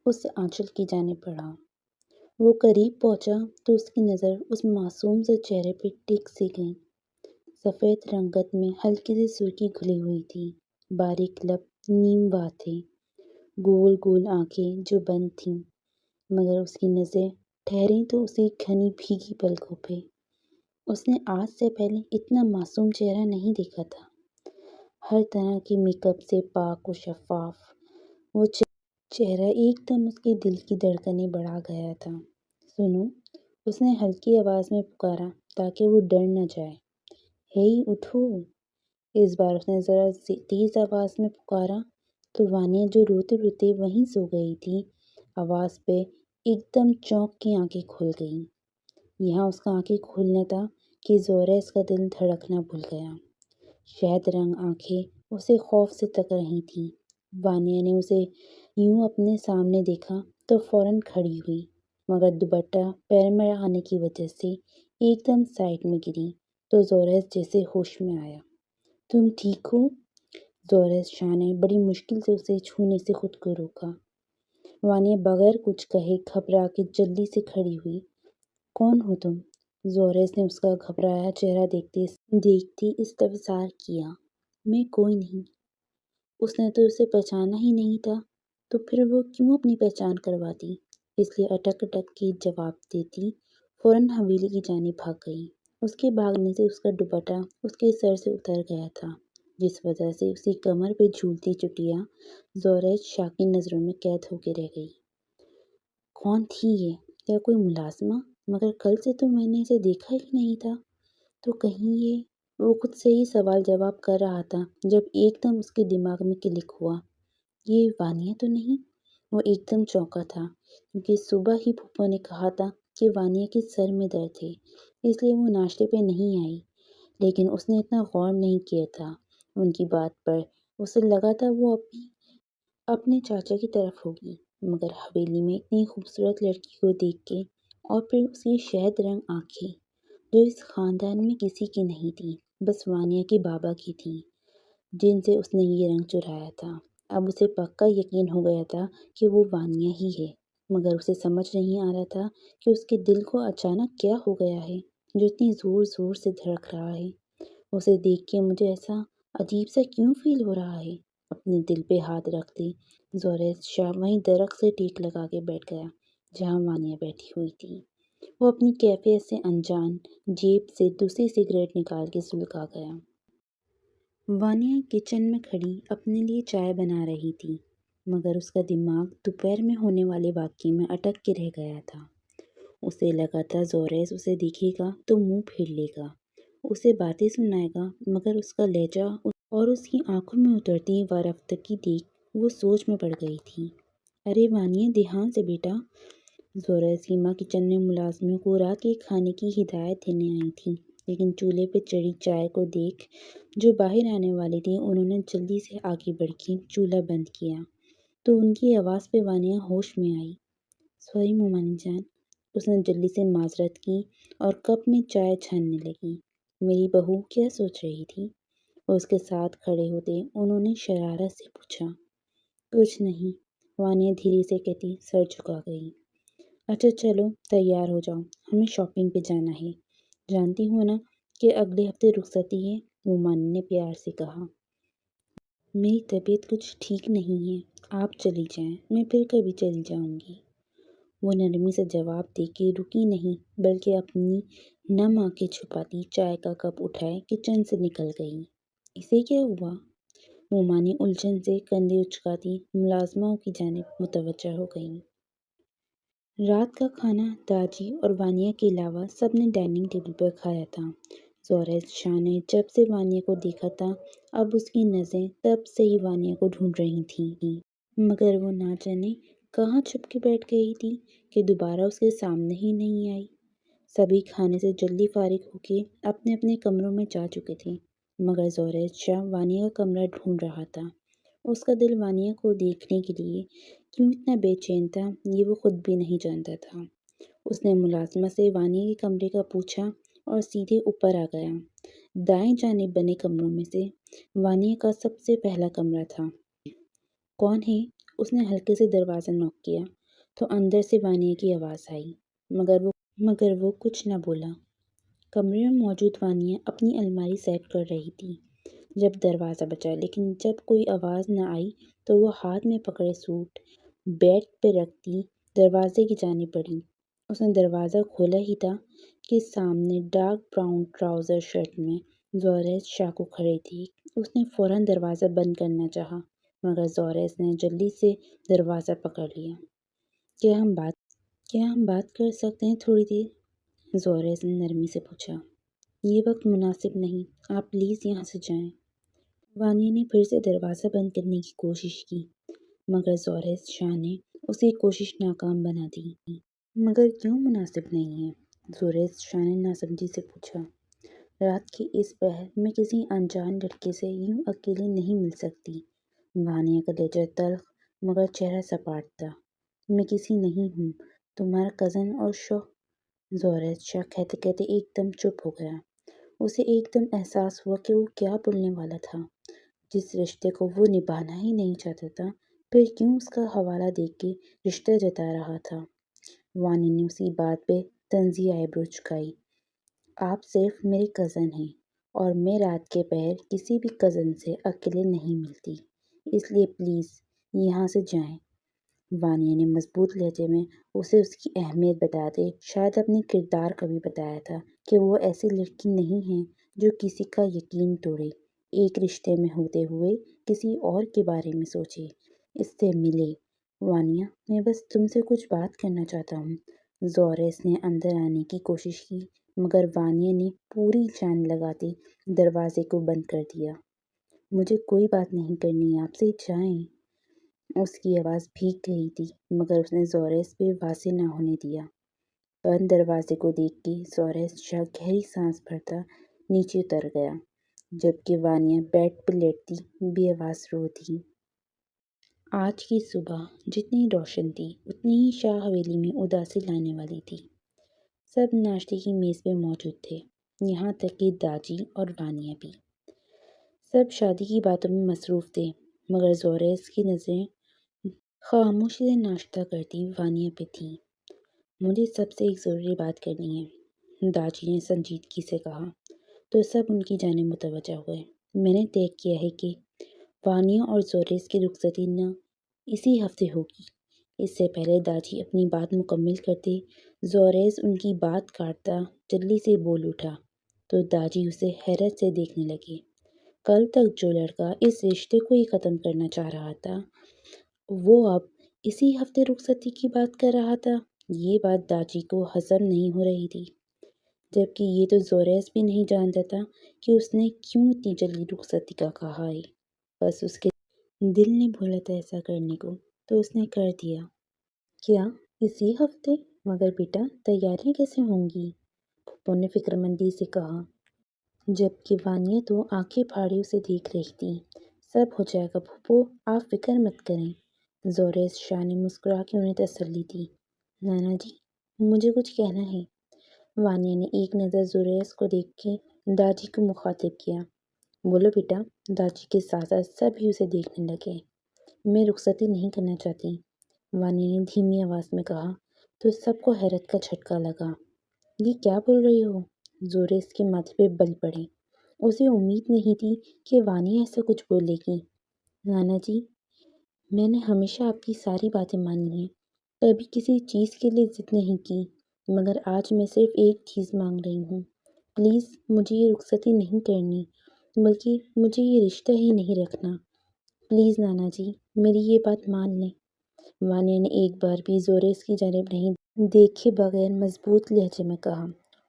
اس آنچل کی جانب بڑھا۔ وہ قریب پہنچا تو اس کی نظر اس معصوم سے چہرے پہ ٹک سی گئی۔ سفید رنگت میں ہلکی سی سرخی گھلی ہوئی تھی، باریک لب نیم وا تھے، گول گول آنکھیں جو بند تھیں مگر اس کی نظریں ٹھہری تو اسی گھنی بھیگی پلکوں پہ۔ اس نے آج سے پہلے اتنا معصوم چہرہ نہیں دیکھا تھا، ہر طرح کے میک اپ سے پاک و شفاف۔ وہ چہرہ ایک دم اس کے دل کی دھڑکنیں بڑھا گیا تھا۔ سنو، اس نے ہلکی آواز میں پکارا تاکہ وہ ڈر نہ جائے۔ ہے اٹھو۔ اس بار اس نے ذرا تیز آواز میں پکارا تو وانیہ جو روتے روتے وہیں سو گئی تھی، آواز پہ ایک دم چونک کے آنکھیں کھل گئیں۔ یہاں اس کا آنکھیں کھولنا تھا کہ زوریس کا دل دھڑکنا بھول گیا۔ شہد رنگ آنکھیں اسے خوف سے تک رہی تھیں۔ وانیہ نے اسے یوں اپنے سامنے دیکھا تو فوراً کھڑی ہوئی مگر دوپٹہ پیر میں آنے کی وجہ سے ایک دم سائڈ میں گری تو زوریس جیسے ہوش میں آیا۔ تم ٹھیک ہو؟ زوریس شاہ نے بڑی مشکل سے اسے چھونے سے خود کو روکا۔ وانیہ بغیر کچھ کہے گھبرا کے جلدی سے کھڑی ہوئی۔ کون ہو تم؟ زوریس نے اس کا گھبرایا چہرہ دیکھتے استفسار کیا۔ میں کوئی نہیں۔ اس نے تو اسے پہچانا ہی نہیں تھا تو پھر وہ کیوں اپنی پہچان کرواتی؟ اس لیے اٹک اٹک کے جواب دیتی فوراً حویلی کی جانب بھاگ گئی۔ اس کے بھاگنے سے اس کا دوپٹہ اس کے سر سے اتر گیا تھا جس وجہ سے اس کی کمر پہ جھولتی چٹیاں زوریس شاہ کی نظروں میں قید ہو کے رہ گئی۔ کون تھی یہ؟ کیا کوئی ملازمہ؟ مگر کل سے تو میں نے اسے دیکھا ہی نہیں تھا۔ تو کہیں یہ… وہ خود سے ہی سوال جواب کر رہا تھا جب ایک دم اس کے دماغ میں کلک ہوا، یہ وانیہ تو نہیں؟ وہ ایک دم چونکا تھا کیونکہ صبح ہی پھوپھو نے کہا تھا کہ وانیہ کے سر میں درد ہے، اس لیے وہ ناشتے پہ نہیں آئی۔ لیکن اس نے اتنا غور نہیں کیا تھا ان کی بات پر، اسے لگا تھا وہ اپنے چاچا کی طرف ہوگی۔ مگر حویلی میں اتنی خوبصورت لڑکی کو دیکھ کے اور پھر اس کی شہد رنگ آنکھیں جو اس خاندان میں کسی کی نہیں تھی، بس وانیہ کے بابا کی تھیں جن سے اس نے یہ رنگ چرایا تھا۔ اب اسے پکا یقین ہو گیا تھا کہ وہ وانیہ ہی ہے مگر اسے سمجھ نہیں آ رہا تھا کہ اس کے دل کو اچانک کیا ہو گیا ہے جو اتنی زور زور سے دھڑک رہا ہے۔ اسے دیکھ کے مجھے ایسا عجیب سا کیوں فیل ہو رہا ہے؟ اپنے دل پہ ہاتھ رکھتے زوریس شاہ وہیں درخت سے ٹیک لگا کے بیٹھ گیا جہاں وانیہ بیٹھی ہوئی تھی۔ وہ اپنی کیفیت سے انجان جیب سے دوسری سگریٹ نکال کے سلگا گیا۔ وانیہ کچن میں کھڑی اپنے لیے چائے بنا رہی تھی مگر اس کا دماغ دوپہر میں ہونے والے واقعے میں اٹک کے رہ گیا تھا۔ اسے لگا تھا زوریس اسے دیکھے گا تو منہ پھیر لے گا، اسے باتیں سنائے گا مگر اس کا لہجہ اور اس کی آنکھوں میں اترتی وارفتگی دیکھ وہ سوچ میں پڑ گئی تھی۔ ارے وانیہ، دھیان سے بیٹا۔ زوریس کی ماں کچن میں ملازموں کو رات کے کھانے کی ہدایت دینے آئی تھی لیکن چولہے پہ چڑھی چائے کو دیکھ جو باہر آنے والی تھی انہوں نے جلدی سے آگے بڑھ کے چولہا بند کیا تو ان کی آواز پہ وانیہ ہوش میں آئی۔ سوری مومانی جان، اس نے جلدی سے معذرت کی اور کپ میں چائے چھاننے لگی۔ میری بہو کیا سوچ رہی تھی؟ اس کے ساتھ کھڑے ہوتے انہوں نے شرارت سے پوچھا۔ کچھ نہیں، وانیہ دھیرے سے کہتی سر جھکا گئی۔ اچھا چلو تیار ہو جاؤ، ہمیں شاپنگ پہ جانا ہے۔ جانتی ہو نا کہ اگلے ہفتے رخصتی ہے؟ مومانی نے پیار سے کہا۔ میری طبیعت کچھ ٹھیک نہیں ہے، آپ چلی جائیں، میں پھر کبھی چلی جاؤں گی۔ وہ نرمی سے جواب دے کے رکی نہیں، بلکہ اپنی نم آنکھیں چھپاتی چائے کا کپ اٹھائے کچن سے نکل گئی۔ اسے کیا ہوا؟ مومانی الجھن سے کندھے اچکاتی ملازماؤں کی جانب متوجہ ہو گئیں۔ رات کا کھانا داجی اور وانیا کے علاوہ سب نے ڈائننگ ٹیبل پر کھایا تھا۔ زورِس شاہ نے جب سے وانیا کو دیکھا تھا، اب اس کی نظریں تب سے ہی وانیا کو ڈھونڈ رہی تھیں، مگر وہ نہ جانے کہاں چھپ کے بیٹھ گئی تھی کہ دوبارہ اس کے سامنے ہی نہیں آئی۔ سبھی کھانے سے جلدی فارغ ہو کے اپنے اپنے کمروں میں جا چکے تھے، مگر زورِس شاہ وانیا کا کمرہ ڈھونڈ رہا تھا۔ اس کا دل وانیا کو دیکھنے کے لیے کیوں اتنا بے چین تھا، یہ وہ خود بھی نہیں جانتا تھا۔ اس نے ملازمہ سے وانیا کے کمرے کا پوچھا اور سیدھے اوپر آ گیا۔ دائیں جانب بنے کمروں میں سے وانیا کا سب سے پہلا کمرہ تھا۔ کون ہے؟ اس نے ہلکے سے دروازہ نوک کیا تو اندر سے وانیا کی آواز آئی، مگر وہ کچھ نہ بولا۔ کمرے میں موجود وانیا اپنی الماری سیٹ کر رہی تھی جب دروازہ بجا، لیکن جب کوئی آواز نہ آئی تو وہ ہاتھ میں پکڑے سوٹ بیڈ پہ رکھتی دروازے کی جانب بڑھی۔ اس نے دروازہ کھولا ہی تھا کہ سامنے ڈارک براؤن ٹراؤزر شرٹ میں زورِس شاہ کو کھڑی تھی۔ اس نے فوراً دروازہ بند کرنا چاہا، مگر زورِس نے جلدی سے دروازہ پکڑ لیا۔ کیا ہم بات کر سکتے ہیں تھوڑی دیر؟ زورِس نے نرمی سے پوچھا۔ یہ وقت مناسب نہیں، آپ پلیز یہاں سے جائیں۔ وانیا نے پھر سے دروازہ بند کرنے کی کوشش کی، مگر زورِس شاہ نے اس کی کوشش ناکام بنا دی۔ مگر کیوں مناسب نہیں ہے؟ زورِس شاہ نے ناسمجھی سے پوچھا۔ رات کے اس پہر میں کسی انجان لڑکے سے یوں اکیلے نہیں مل سکتی۔ وانیا کا لہجہ تلخ مگر چہرہ سپاٹ تھا۔ میں کسی نہیں ہوں، تمہارا کزن اور زورِس شاہ کہتے کہتے ایک دم چپ ہو گیا۔ اسے ایک دم احساس ہوا کہ وہ کیا بولنے والا تھا۔ جس رشتے کو وہ نبھانا ہی نہیں چاہتا تھا، پھر کیوں اس کا حوالہ دے کے رشتہ جتا رہا تھا؟ وانیا نے اسی بات پہ طنزی آئیبرو جھکائی۔ آپ صرف میرے کزن ہیں اور میں رات کے پہر کسی بھی کزن سے اکیلے نہیں ملتی، اس لیے پلیز یہاں سے جائیں۔ وانیا نے مضبوط لہجے میں اسے اس کی اہمیت بتاتے شاید اپنے کردار کا بھی بتایا تھا کہ وہ ایسی لڑکی نہیں ہے جو کسی کا یقین توڑے، ایک رشتے میں ہوتے ہوئے کسی اور کے بارے میں سوچے۔ اس سے ملے۔ وانیا، میں بس تم سے کچھ بات کرنا چاہتا ہوں۔ زورِس نے اندر آنے کی کوشش کی، مگر وانیا نے پوری جان لگاتے دروازے کو بند کر دیا۔ مجھے کوئی بات نہیں کرنی آپ سے، جائیں۔ اس کی آواز بھیگ گئی تھی، مگر اس نے زورِس پہ واضح نہ ہونے دیا۔ بند دروازے کو دیکھ کے زورِس شاہ گہری سانس بھرتا نیچے اتر گیا، جبکہ وانیا بیڈ پہ لیٹتی بے آواز رو تھی۔ آج کی صبح جتنی روشن تھی اتنی ہی شاہ حویلی میں اداسی لانے والی تھی۔ سب ناشتے کی میز پہ موجود تھے، یہاں تک کہ داجی اور وانیا بھی۔ سب شادی کی باتوں میں مصروف تھے، مگر زورِس کی نظریں خاموشی سے ناشتہ کرتی وانیا پہ تھیں۔ مجھے سب سے ایک ضروری بات کرنی ہے، داجی نے سنجیدگی سے کہا، تو سب ان کی جانب متوجہ ہوئے۔ میں نے طے کیا ہے کہ وانیا اور زورِس کی رخصتی نہ اسی ہفتے ہوگی۔ اس سے پہلے داجی اپنی بات مکمل کرتے، زورِس ان کی بات کاٹتا جلدی سے بول اٹھا، تو داجی اسے حیرت سے دیکھنے لگے۔ کل تک جو لڑکا اس رشتے کو ہی ختم کرنا چاہ رہا تھا، وہ اب اسی ہفتے رخصتی کی بات کر رہا تھا۔ یہ بات داجی کو ہضم نہیں ہو رہی تھی، جبکہ یہ تو زورِس بھی نہیں جانتا تھا کہ اس نے کیوں اتنی جلدی رخصتی کا کہا ہے۔ بس اس کے دل نے بولا تھا ایسا کرنے کو، تو اس نے کر دیا۔ کیا اسی ہفتے؟ مگر بیٹا تیاریاں کیسے ہوں گی؟ پھپھو نے فکرمندی سے کہا، جبکہ وانیا تو آنکھیں پھاڑے اسے دیکھ رہی تھی۔ سب ہو جائے گا پھپھو، آپ فکر مت کریں۔ زورِس شاہ نے مسکرا کے انہیں تسلی دی۔ نانا جی، مجھے کچھ کہنا ہے۔ وانیا نے ایک نظر زورِس کو دیکھ کے داجی کو مخاطب کیا۔ بولو بیٹا۔ داجی کے ساتھ ساتھ سب بھی اسے دیکھنے لگے۔ میں رخصتی نہیں کرنا چاہتی، وانیا نے دھیمی آواز میں کہا، تو سب کو حیرت کا جھٹکا لگا۔ یہ کیا بول رہی ہو؟ زورِس کے ماتھے پہ بل پڑے۔ اسے امید نہیں تھی کہ وانیا ایسا کچھ بولے گی۔ نانا جی، میں نے ہمیشہ آپ کی ساری باتیں مانی ہیں، کبھی کسی چیز کے لیے ضد نہیں کی، مگر آج میں صرف ایک چیز مانگ رہی ہوں۔ پلیز مجھے یہ رخصتی نہیں کرنی، بلکہ مجھے یہ رشتہ ہی نہیں رکھنا۔ پلیز نانا جی، میری یہ بات مان لیں۔ وانیہ نے ایک بار بھی زوریس کی جانب نہیں دیکھے بغیر مضبوط لہجے میں کہا،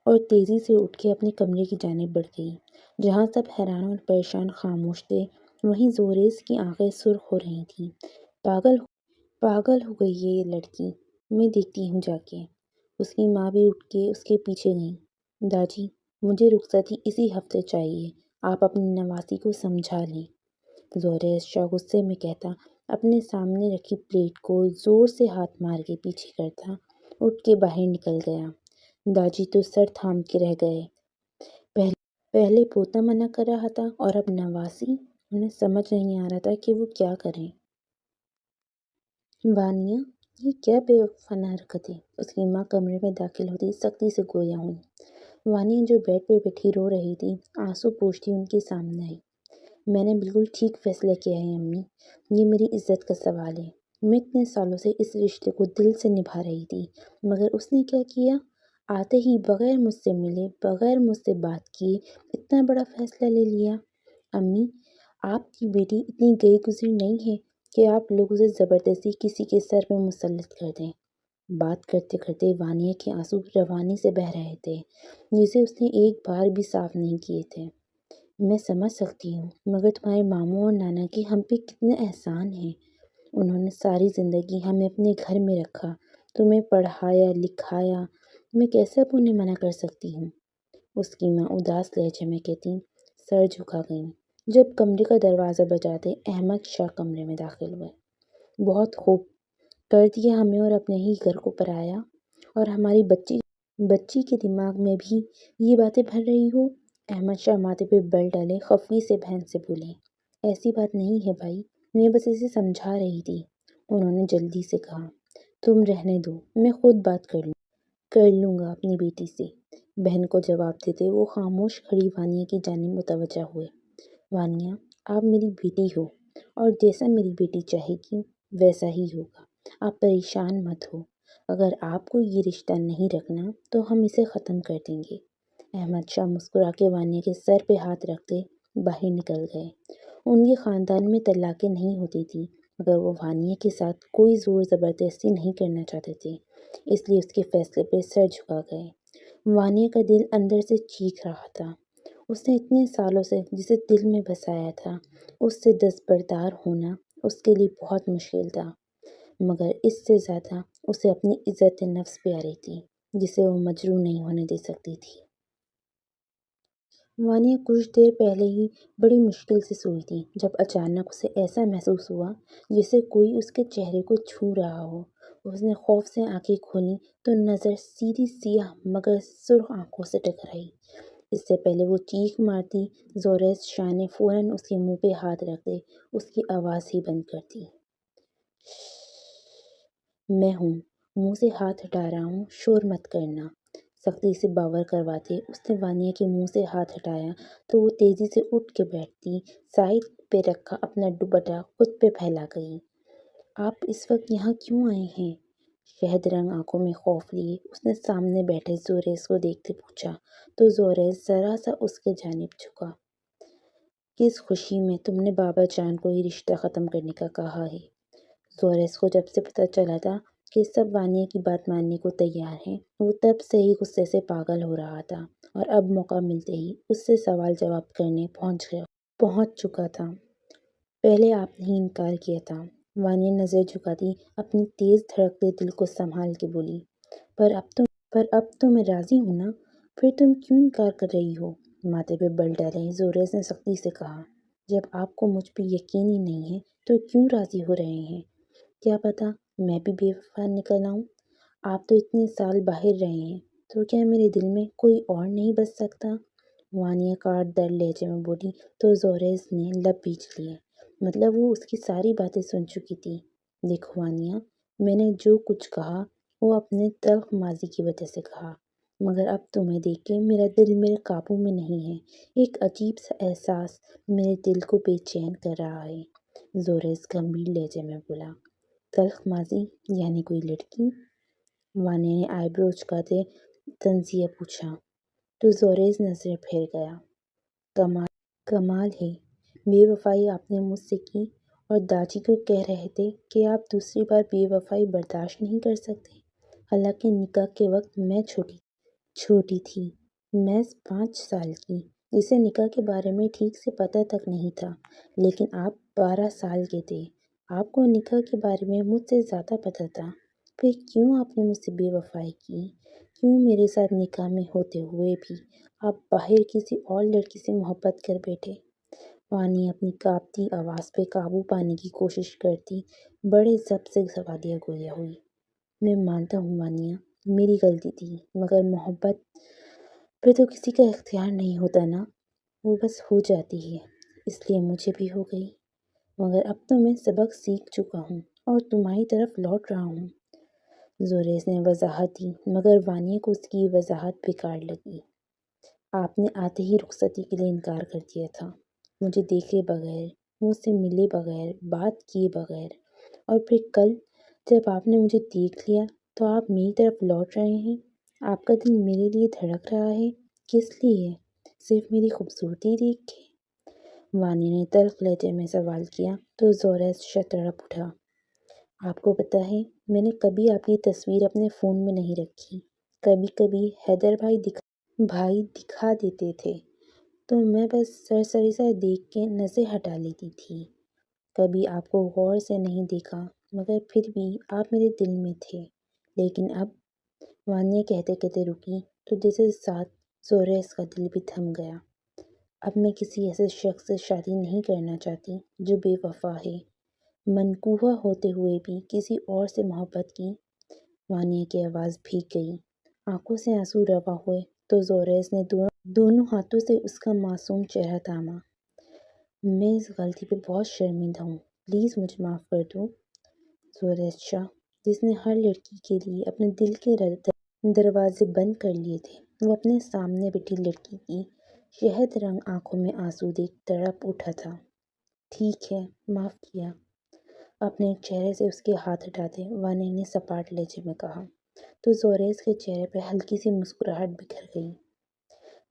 اور تیزی سے اٹھ کے اپنے کمرے کی جانب بڑھ گئی۔ جہاں سب حیران اور پریشان خاموش تھے، وہیں زوریس کی آنکھیں سرخ ہو رہی تھیں۔ پاگل ہو گئی ہے یہ لڑکی، میں دیکھتی ہوں جا کے۔ اس کی ماں بھی اٹھ کے اس کے پیچھے گئی۔ داجی، مجھے رخصتی اسی ہفتے چاہیے، آپ اپنی نواسی کو سمجھا لیں۔ زوریس شاہ غصے میں کہتا، اپنے سامنے رکھی پلیٹ کو زور سے ہاتھ مار کے پیچھے کرتا اٹھ کے باہر نکل گیا۔ داجی تو سر تھام کے رہ گئے۔ پہلے پوتا منع کر رہا تھا اور اب نواسی، انہیں سمجھ نہیں آ رہا تھا کہ وہ کیا کریں۔ وانیہ، یہ کیا بے وقوفانہ حرکت ہے؟ اس کی ماں کمرے میں داخل ہوتی سختی سے گویا ہوئی۔ وانیہ جو بیڈ پہ بیٹھی رو رہی تھی، آنسو پوچھتی ان کے سامنے آئی۔ میں نے بالکل ٹھیک فیصلہ کیا ہے امی، یہ میری عزت کا سوال ہے۔ میں اتنے سالوں سے اس رشتے کو دل سے نبھا رہی تھی، مگر اس نے کیا کیا؟ آتے ہی بغیر مجھ سے ملے، بغیر مجھ سے بات کیے اتنا بڑا فیصلہ لے لیا۔ امی، آپ کی بیٹی اتنی گئی گزری نہیں ہے کہ آپ لوگ اسے زبردستی کسی کے سر پہ مسلط کر دیں۔ بات کرتے کرتے وانیہ کے آنسو روانی سے بہہ رہے تھے، جسے اس نے ایک بار بھی صاف نہیں کیے تھے۔ میں سمجھ سکتی ہوں، مگر تمہارے ماموں اور نانا کے ہم پہ کتنے احسان ہیں۔ انہوں نے ساری زندگی ہمیں اپنے گھر میں رکھا، تمہیں پڑھایا لکھایا، میں کیسے اب انہیں منع کر سکتی ہوں؟ اس کی ماں اداس لہجے میں کہتی، سر جھکا گئیں۔ جب کمرے کا دروازہ بجاتے احمد شاہ کمرے میں داخل ہوئے۔ بہت خوب کر دیا ہمیں اور اپنے ہی گھر کو پرایا، اور ہماری بچی کے دماغ میں بھی یہ باتیں بھر رہی ہو۔ احمد شاہ ماتھے پہ بل ڈالے خفگی سے بہن سے بولے، ایسی بات نہیں ہے بھائی، میں بس اسے سمجھا رہی تھی۔ انہوں نے جلدی سے کہا، تم رہنے دو، میں خود بات کر لوں گا اپنی بیٹی سے۔ بہن کو جواب دیتے وہ خاموش کھڑی وانیہ کی جانب متوجہ ہوئے۔ وانیہ، آپ میری بیٹی ہو، اور جیسا میری بیٹی چاہے گی ویسا ہی ہوگا۔ آپ پریشان مت ہو، اگر آپ کو یہ رشتہ نہیں رکھنا تو ہم اسے ختم کر دیں گے۔ احمد شاہ مسکرا کے وانیہ کے سر پہ ہاتھ رکھتے باہر نکل گئے۔ ان کے خاندان میں طلاقیں نہیں ہوتی تھیں، مگر وہ وانیہ کے ساتھ کوئی زور زبردستی نہیں کرنا چاہتے تھے، اس لیے اس کے فیصلے پہ سر جھکا گئے۔ وانیہ کا دل اندر سے چیخ رہا تھا۔ اس نے اتنے سالوں سے جسے دل میں بسایا تھا، اس سے دستبردار ہونا اس کے لیے بہت مشکل تھا، مگر اس سے زیادہ اسے اپنی عزت نفس پیاری تھی، جسے وہ مجروح نہیں ہونے دے سکتی تھی۔ وانیہ کچھ دیر پہلے ہی بڑی مشکل سے سوئی تھی، جب اچانک اسے ایسا محسوس ہوا جیسے کوئی اس کے چہرے کو چھو رہا ہو۔ اس نے خوف سے آنکھیں کھولیں تو نظر سیدھی سیاہ مگر سرخ آنکھوں سے ٹکرائی۔ اس سے پہلے وہ چیخ مارتی، زوریس شاہ نے فوراً اس کے منہ پہ ہاتھ رکھتے اس کی آواز ہی بند کر دی۔ میں ہوں، منہ سے ہاتھ ہٹا رہا ہوں، شور مت کرنا۔ سختی سے باور کرواتے اس نے وانیہ کے منہ سے ہاتھ ہٹایا تو وہ تیزی سے اٹھ کے بیٹھتی، سائیڈ پہ رکھا اپنا دوپٹہ خود پہ پھیلا گئی۔ آپ اس وقت یہاں کیوں آئے ہیں؟ شہد رنگ آنکھوں میں خوف لیے اس نے سامنے بیٹھے زوریس کو دیکھتے پوچھا، تو زوریس ذرا سا اس کے جانب جھکا۔ کس خوشی میں تم نے بابا جان کو یہ رشتہ ختم کرنے کا کہا ہے؟ زوریس کو جب سے پتہ چلا تھا کہ سب وانیہ کی بات ماننے کو تیار ہیں، وہ تب سے ہی غصے سے پاگل ہو رہا تھا، اور اب موقع ملتے ہی اس سے سوال جواب کرنے پہنچ چکا تھا۔ پہلے آپ نے ہی انکار کیا تھا۔ وانیہ نظر جھکاتی اپنی تیز دھڑکتے دل کو سنبھال کے بولی، پر اب تو میں راضی ہوں نا، پھر تم کیوں انکار کر رہی ہو؟ ماتھے پہ بل ڈالے زوریس نے سختی سے کہا، جب آپ کو مجھ پہ یقین ہی نہیں ہے تو کیوں راضی ہو رہے ہیں؟ کیا پتا میں بھی بے وفا نکل آؤں؟ آپ تو اتنے سال باہر رہے ہیں، تو کیا میرے دل میں کوئی اور نہیں بس سکتا؟ وانیہ کاٹ در لہجے میں بولی تو زوریس نے لب بیچ لیے، مطلب وہ اس کی ساری باتیں سن چکی تھی۔ دیکھو وانیہ، میں نے جو کچھ کہا وہ اپنے تلخ ماضی کی وجہ سے کہا، مگر اب تمہیں دیکھ کے میرا دل میرے قابو میں نہیں ہے، ایک عجیب سا احساس میرے دل کو بے چین کر رہا ہے۔ زوریس گمبھیر لہجے میں بولا، تلخ ماضی یعنی کوئی لڑکی؟ وانی نے آئی برو اچکاتے طنزیہ پوچھا تو زوریس نظریں پھیر گیا۔ کمال ہے، بے وفائی آپ نے مجھ سے کی اور داجی کو کہہ رہے تھے کہ آپ دوسری بار بے وفائی برداشت نہیں کر سکتے۔ حالانکہ نکاح کے وقت میں چھوٹی تھی، محض 5 سال کی، جسے نکاح کے بارے میں ٹھیک سے پتہ تک نہیں تھا، لیکن آپ 12 سال کے تھے۔ آپ کو نکاح کے بارے میں مجھ سے زیادہ پتہ تھا۔ پھر کیوں آپ نے مجھ سے بے وفائی کی؟ کیوں میرے ساتھ نکاح میں ہوتے ہوئے بھی آپ باہر کسی اور لڑکی سے محبت کر بیٹھے؟ وانی اپنی کانپتی آواز پہ قابو پانے کی کوشش کرتی بڑے ضبط سے سوالیہ گویا ہوئی۔ میں مانتا ہوں وانیہ، میری غلطی تھی، مگر محبت پہ تو کسی کا اختیار نہیں ہوتا نا، وہ بس ہو جاتی ہے، اس لیے مجھے بھی ہو گئی۔ مگر اب تو میں سبق سیکھ چکا ہوں اور تمہاری طرف لوٹ رہا ہوں۔ زوریس نے وضاحت دی، مگر وانیہ کو اس کی وضاحت بیکار لگی۔ آپ نے آتے ہی رخصتی کے لیے انکار کر دیا تھا، مجھے دیکھے بغیر، مجھ سے ملے بغیر، بات کیے بغیر، اور پھر کل جب آپ نے مجھے دیکھ لیا تو آپ میری طرف لوٹ رہے ہیں۔ آپ کا دل میرے لیے دھڑک رہا ہے، کس لیے؟ صرف میری خوبصورتی دیکھ کے؟ وانی نے تلخ لہجے میں سوال کیا تو زوریس شترپ اٹھا۔ آپ کو پتہ ہے، میں نے کبھی آپ کی تصویر اپنے فون میں نہیں رکھی۔ کبھی کبھی حیدر بھائی دکھا دیتے تھے تو میں بس سرسری سا دیکھ کے نظر ہٹا لیتی تھی۔ کبھی آپ کو غور سے نہیں دیکھا، مگر پھر بھی آپ میرے دل میں تھے۔ لیکن اب، وانیہ کہتے کہتے رکی تو جیسے ساتھ زوریس کا دل بھی تھم گیا۔ اب میں کسی ایسے شخص سے شادی نہیں کرنا چاہتی جو بے وفا ہے۔ منقوہ ہوتے ہوئے بھی کسی اور سے محبت کی؟ وانیہ کی آواز بھیگ گئی، آنکھوں سے آنسو رواں ہوئے تو زوریس نے دونوں ہاتھوں سے اس کا معصوم چہرہ تھاما۔ میں اس غلطی پہ بہت شرمندہ ہوں، پلیز مجھے معاف کر دو۔ زوریس شاہ، جس نے ہر لڑکی کے لیے اپنے دل کے دروازے بند کر لیے تھے، وہ اپنے سامنے بیٹھی لڑکی کی شہد رنگ آنکھوں میں آنسو دیکھ تڑپ اٹھا تھا۔ ٹھیک ہے، معاف کیا۔ اپنے چہرے سے اس کے ہاتھ ہٹاتے وانی نے سپاٹ لہجے میں کہا، تو زوریس کے چہرے پہ ہلکی سی مسکراہٹ بکھر گئی۔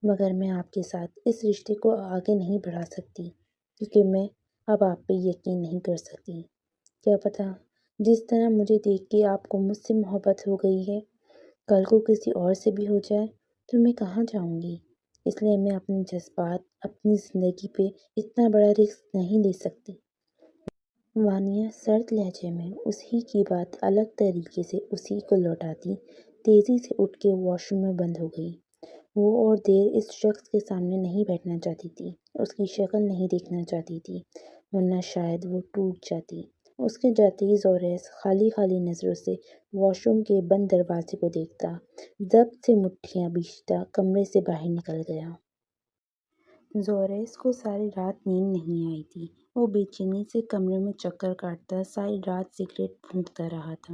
مگر میں آپ کے ساتھ اس رشتے کو آگے نہیں بڑھا سکتی، کیونکہ میں اب آپ پہ یقین نہیں کر سکتی۔ کیا پتہ، جس طرح مجھے دیکھ کے آپ کو مجھ سے محبت ہو گئی ہے، کل کو کسی اور سے بھی ہو جائے تو میں کہاں جاؤں گی؟ اس لیے میں اپنے جذبات، اپنی زندگی پہ اتنا بڑا رسک نہیں لے سکتی۔ وانیہ سرد لہجے میں اسی کی بات الگ طریقے سے اسی کو لوٹاتی تیزی سے اٹھ کے واش روم میں بند ہو گئی۔ وہ اور دیر اس شخص کے سامنے نہیں بیٹھنا چاہتی تھی، اس کی شکل نہیں دیکھنا چاہتی تھی، ورنہ شاید وہ ٹوٹ جاتی۔ اس کے جاتے ہی زوریس خالی نظروں سے واش روم کے بند دروازے کو دیکھتا ضبط سے مٹھیاں بھیجتا کمرے سے باہر نکل گیا۔ زوریس کو ساری رات نیند نہیں آئی تھی۔ وہ بے چینی سے کمرے میں چکر کاٹتا ساری رات سگریٹ پھونکتا رہا تھا۔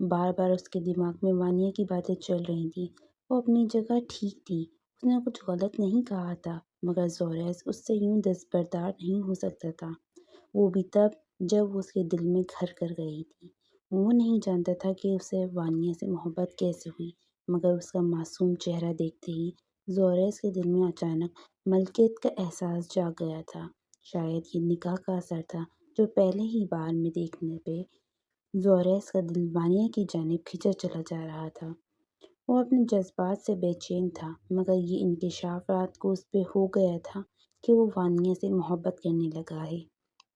بار بار اس کے دماغ میں وانیہ کی باتیں چل رہی تھیں۔ وہ اپنی جگہ ٹھیک تھی، اس نے کچھ غلط نہیں کہا تھا، مگر زوریس اس سے یوں دستبردار نہیں ہو سکتا تھا، وہ بھی تب جب وہ اس کے دل میں گھر کر گئی تھی۔ وہ نہیں جانتا تھا کہ اسے وانیہ سے محبت کیسے ہوئی، مگر اس کا معصوم چہرہ دیکھتے ہی زوریس کے دل میں اچانک ملکیت کا احساس جاگ گیا تھا۔ شاید یہ نکاح کا اثر تھا، جو پہلے ہی بار میں دیکھنے پہ زوریس کا دل وانیہ کی جانب کھنچا چلا جا رہا تھا۔ وہ اپنے جذبات سے بے چین تھا، مگر یہ انکشاف رات کو اس پہ ہو گیا تھا کہ وہ وانیہ سے محبت کرنے لگا ہے،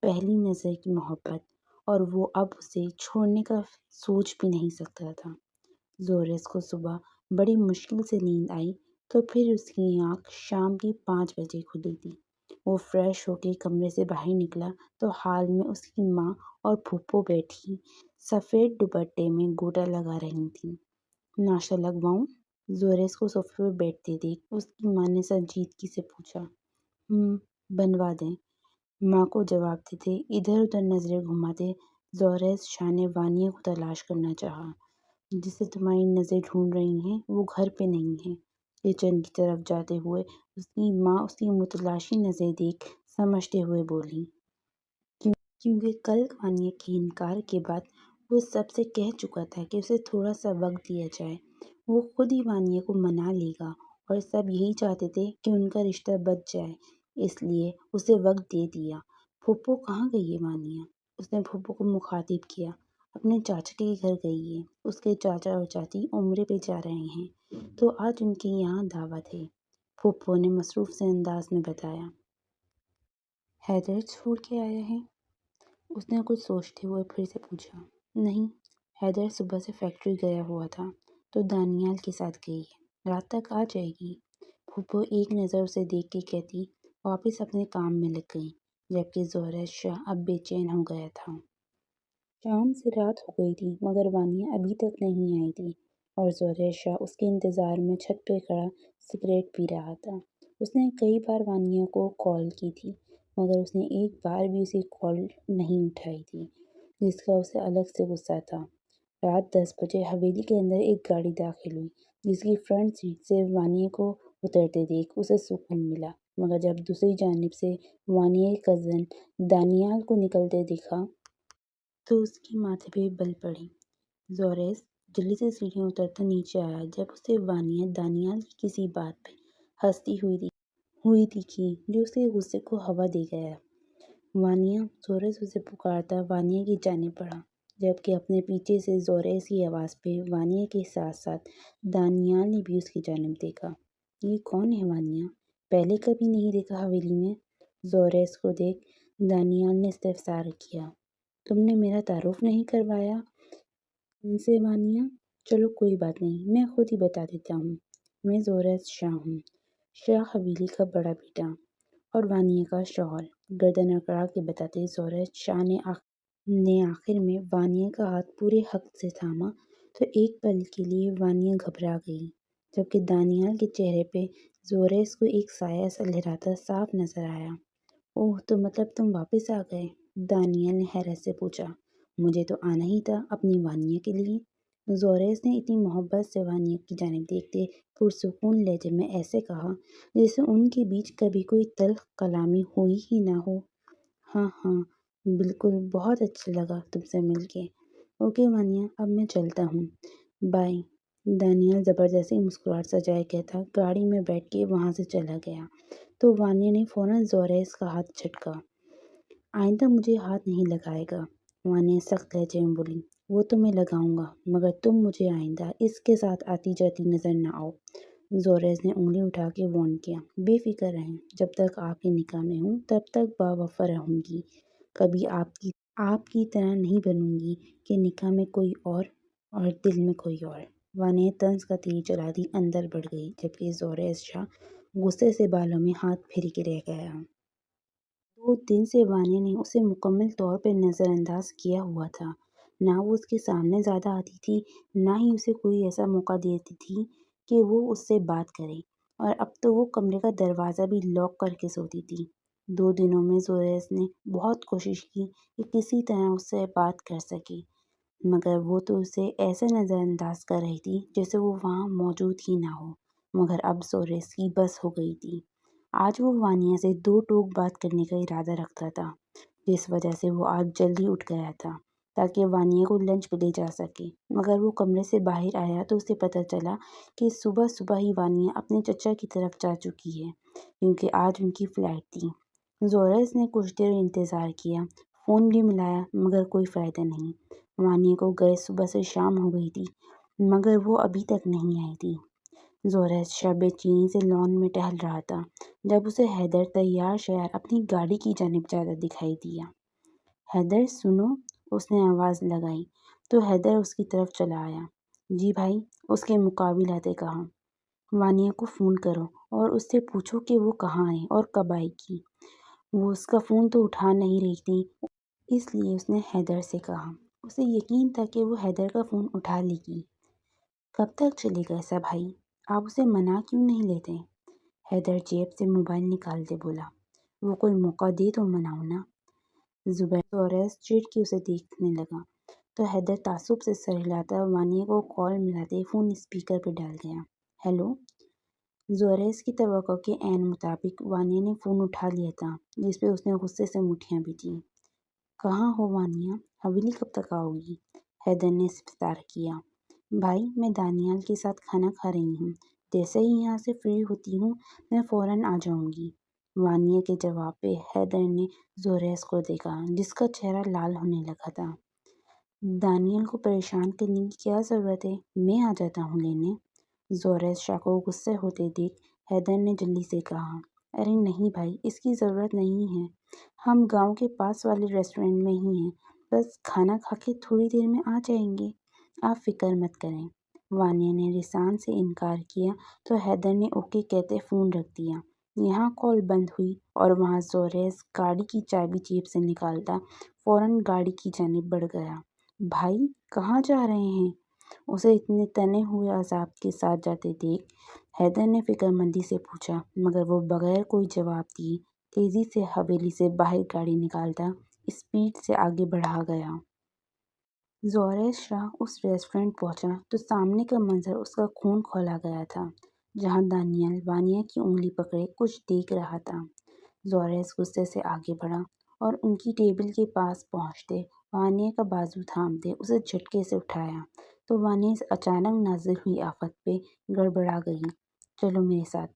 پہلی نظر کی محبت، اور وہ اب اسے چھوڑنے کا سوچ بھی نہیں سکتا تھا۔ زوریس کو صبح بڑی مشکل سے نیند آئی تو پھر اس کی آنکھ شام کی 5 بجے کھلی تھی۔ وہ فریش ہو کے کمرے سے باہر نکلا تو ہال میں اس کی ماں اور پھوپھو بیٹھی سفید دوپٹے میں گوٹا لگا رہی تھیں۔ ناشتہ لگواؤں؟ زوریس کو صوفے پر بیٹھتے دیکھ اس کی ماں نے سنجیدگی سے پوچھا۔ بنوا دیں، ماں کو جواب دیتے ادھر ادھر نظریں گھماتے زوریس شاہ نے وانیہ کو تلاش کرنا چاہا۔ جسے تمہاری نظریں ڈھونڈ رہی ہیں وہ گھر پہ نہیں ہے۔ کچن کی طرف جاتے ہوئے اس کی ماں اس کی متلاشی نظریں دیکھ سمجھتے ہوئے بولی، کیونکہ کل وانیہ کے انکار کے بعد وہ سب سے کہہ چکا تھا کہ اسے تھوڑا سا وقت دیا جائے، وہ خود ہی وانیہ کو منا لے گا، اور سب یہی چاہتے تھے کہ ان کا رشتہ بچ جائے، اس لیے اسے وقت دے دیا۔ پھوپھو کہاں گئی ہے وانیہ؟ اس نے پھوپھو کو مخاطب کیا۔ اپنے چاچا کے گھر گئی ہے، اس کے چاچا اور چاچی عمرے پہ جا رہے ہیں، تو آج ان کے یہاں دعوت ہے، پھوپھو نے مصروف سے انداز میں بتایا۔ حیدر چھوڑ کے آیا ہے؟ اس نے کچھ سوچتے ہوئے پھر سے پوچھا۔ نہیں، حیدر صبح سے فیکٹری گیا ہوا تھا تو دانیال کے ساتھ گئی ہے، رات تک آ جائے گی۔ پھوپھو ایک نظر اسے دیکھ کے کہتی، واپس اپنے کام میں لگ گئی، جبکہ زہرہ شاہ اب بے چین ہو گیا تھا۔ شام سے رات ہو گئی تھی مگر وانیہ ابھی تک نہیں آئی تھی، اور زہرہ شاہ اس کے انتظار میں چھت پہ کھڑا سگریٹ پی رہا تھا۔ اس نے کئی بار وانیہ کو کال کی تھی مگر اس نے ایک بار بھی اسے کال نہیں اٹھائی تھی، جس کا اسے الگ سے غصہ تھا۔ رات 10 بجے حویلی کے اندر ایک گاڑی داخل ہوئی، جس کی فرنٹ سیٹ سے وانیہ کو اترتے دیکھ اسے سکون ملا، مگر جب دوسری جانب سے وانیہ کے کزن دانیال کو نکلتے دیکھا تو اس کے ماتھے پہ بل پڑی۔ زوریس جلدی سے سیڑھیاں اترتا نیچے آیا جب اسے وانیہ دانیال کی کسی بات پہ ہنستی ہوئی دکھی جو اس کے غصے کو ہوا دے گیا۔ وانیہ، زوریس اسے پکارتا وانیہ کی جانب بڑھا، جبکہ اپنے پیچھے سے زوریس کی آواز پہ وانیہ کے ساتھ ساتھ دانیال نے بھی اس کی جانب دیکھا۔ یہ کون ہے وانیہ؟ پہلے کبھی نہیں دیکھا حویلی میں۔ زوریس کو دیکھ دانیال نے استفسار کیا۔ تم نے میرا تعارف نہیں کروایا ان سے وانیہ؟ چلو کوئی بات نہیں، میں خود ہی بتا دیتا ہوں۔ میں زوریس شاہ ہوں، شاہ حویلی کا بڑا بیٹا اور وانیہ کا شوہر۔ گردن اکڑا کے بتاتے زوریس شاہ نے آخر میں وانیہ کا ہاتھ پورے حق سے تھاما تو ایک پل کے لیے وانیہ گھبرا گئی، جبکہ دانیال کے چہرے پہ زوریس کو ایک سایہ سا لہراتا صاف نظر آیا۔ اوہ، تو مطلب تم واپس آ گئے؟ دانیال نے حیرت سے پوچھا۔ مجھے تو آنا ہی تھا اپنی وانیہ کے لیے۔ زوریس نے اتنی محبت سے وانیہ کی جانب دیکھتے پرسکون لہجے میں ایسے کہا جیسے ان کے بیچ کبھی کوئی تلخ کلامی ہوئی ہی نہ ہو۔ ہاں ہاں بالکل، بہت اچھا لگا تم سے مل کے۔ اوکے وانیہ، اب میں چلتا ہوں، بائے۔ دانیال زبردستی مسکراہٹ سجائے کہتا گاڑی میں بیٹھ کے وہاں سے چلا گیا، تو وانیہ نے فوراً زوریس کا ہاتھ جھٹکا۔ آئندہ مجھے ہاتھ نہیں لگائے گا، وانیہ سخت لہجے میں بولی۔ وہ تو میں لگاؤں گا مگر تم مجھے آئندہ اس کے ساتھ آتی جاتی نظر نہ آؤ۔ زوریس نے انگلی اٹھا کے وارن کیا۔ بے فکر رہیں، جب تک آپ کے نکاح میں ہوں تب تک باوفا رہوں گی، کبھی آپ کی طرح نہیں بنوں گی کہ نکاح میں کوئی اور دل میں کوئی اور۔ وانیہ طنز کا تیر چلاتی اندر بڑھ گئی، جبکہ زوریس شاہ غصے سے بالوں میں ہاتھ پھیر کے رہ گیا۔ 2 دن سے وانیہ نے اسے مکمل طور پر نظر انداز کیا ہوا تھا، نہ وہ اس کے سامنے زیادہ آتی تھی نہ ہی اسے کوئی ایسا موقع دیتی تھی کہ وہ اس سے بات کرے، اور اب تو وہ کمرے کا دروازہ بھی لاک کر کے سوتی تھی۔ 2 دنوں میں زوریس نے بہت کوشش کی کہ کسی طرح اس سے بات کر سکے، مگر وہ تو اسے ایسے نظر انداز کر رہی تھی جیسے وہ وہاں موجود ہی نہ ہو۔ مگر اب زوریس کی بس ہو گئی تھی۔ آج وہ وانیہ سے 2 ٹوک بات کرنے کا ارادہ رکھتا تھا، جس وجہ سے وہ آج جلدی اٹھ گیا تھا تاکہ وانیہ کو لنچ پہ لے جا سکے، مگر وہ کمرے سے باہر آیا تو اسے پتہ چلا کہ صبح صبح ہی وانیہ اپنے چچا کی طرف جا چکی ہے، کیونکہ آج ان کی فلائٹ تھی۔ زوریس نے کچھ دیر انتظار کیا، فون بھی ملایا مگر کوئی فائدہ نہیں۔ وانیہ کو گئے صبح سے شام ہو گئی تھی مگر وہ ابھی تک نہیں آئی تھی۔ زوریس شاہ بے چینی سے لان میں ٹہل رہا تھا جب اسے حیدر تیار شیار اپنی گاڑی کی جانب جاتا دکھائی دیا۔ حیدر سنو، اس نے آواز لگائی تو حیدر اس کی طرف چلا آیا۔ جی بھائی، اس کے مقابل آتے کہا۔ وانیہ کو فون کرو اور اس سے پوچھو کہ وہ کہاں ہے اور کب آئے گی۔ وہ اس کا فون تو اٹھا نہیں رہی تھی، اس لیے اس نے حیدر سے کہا۔ اسے یقین تھا کہ وہ حیدر کا فون اٹھا لے گی۔ کب تک چلے گا ایسا بھائی؟ آپ اسے منا کیوں نہیں لیتے؟ حیدر جیب سے موبائل نکالتے بولا۔ وہ کوئی موقع دے تو مناؤں نا۔ زوریس چڑ کے اسے دیکھنے لگا تو حیدر تعصب سے سر ہلاتا وانیہ کو کال ملاتے فون اسپیکر پہ ڈال گیا۔ ہیلو۔ زوریس کی توقع کے عین مطابق وانیہ نے فون اٹھا لیا تھا، جس پہ اس نے غصے سے مٹھیاں بھیجی۔ کہاں ہو وانیہ؟ حویلی کب تک آؤ گی؟ حیدر نے استفسار کیا۔ بھائی میں دانیال کے ساتھ کھانا کھا رہی ہوں، جیسے ہی یہاں سے فری ہوتی ہوں میں فوراً آ جاؤں گی۔ وانیہ کے جواب پہ حیدر نے زوریس کو دیکھا جس کا چہرہ لال ہونے لگا تھا۔ دانیال کو پریشان کرنے کی کیا ضرورت ہے، میں آ جاتا ہوں لینے۔ زوریس شاہ کو غصے ہوتے دیکھ حیدر نے جلدی سے کہا، ارے نہیں بھائی، اس کی ضرورت نہیں ہے، ہم گاؤں کے پاس والے ریسٹورینٹ میں ہی ہیں، بس کھانا کھا کے تھوڑی دیر میں آ جائیں گے، آپ فکر مت کریں۔ وانیہ نے رسان سے انکار کیا تو حیدر نے اوکے کہتے فون رکھ دیا۔ یہاں کال بند ہوئی اور وہاں زوریس گاڑی کی چابی جیب سے نکالتا فوراً گاڑی کی جانب بڑھ گیا۔ بھائی کہاں جا رہے ہیں؟ اسے اتنے تنے ہوئے عذاب کے ساتھ جاتے دیکھ حیدر نے فکر مندی سے پوچھا، مگر وہ بغیر کوئی جواب دیے تیزی سے حویلی سے باہر گاڑی نکالتا اسپیڈ سے آگے بڑھا گیا۔ زوریس شاہ اس ریسٹورینٹ پہنچا تو سامنے کا منظر اس کا خون کھولا گیا تھا، جہاں دانیال وانیہ کی انگلی پکڑے کچھ دیکھ رہا تھا۔ زوریس غصے سے آگے بڑھا اور ان کی ٹیبل کے پاس پہنچتے وانیہ کا بازو تھامتے اسے جھٹکے سے اٹھایا تو وانیہ اس اچانک نازل ہوئی آفت پہ گڑبڑا گئی۔ چلو میرے ساتھ۔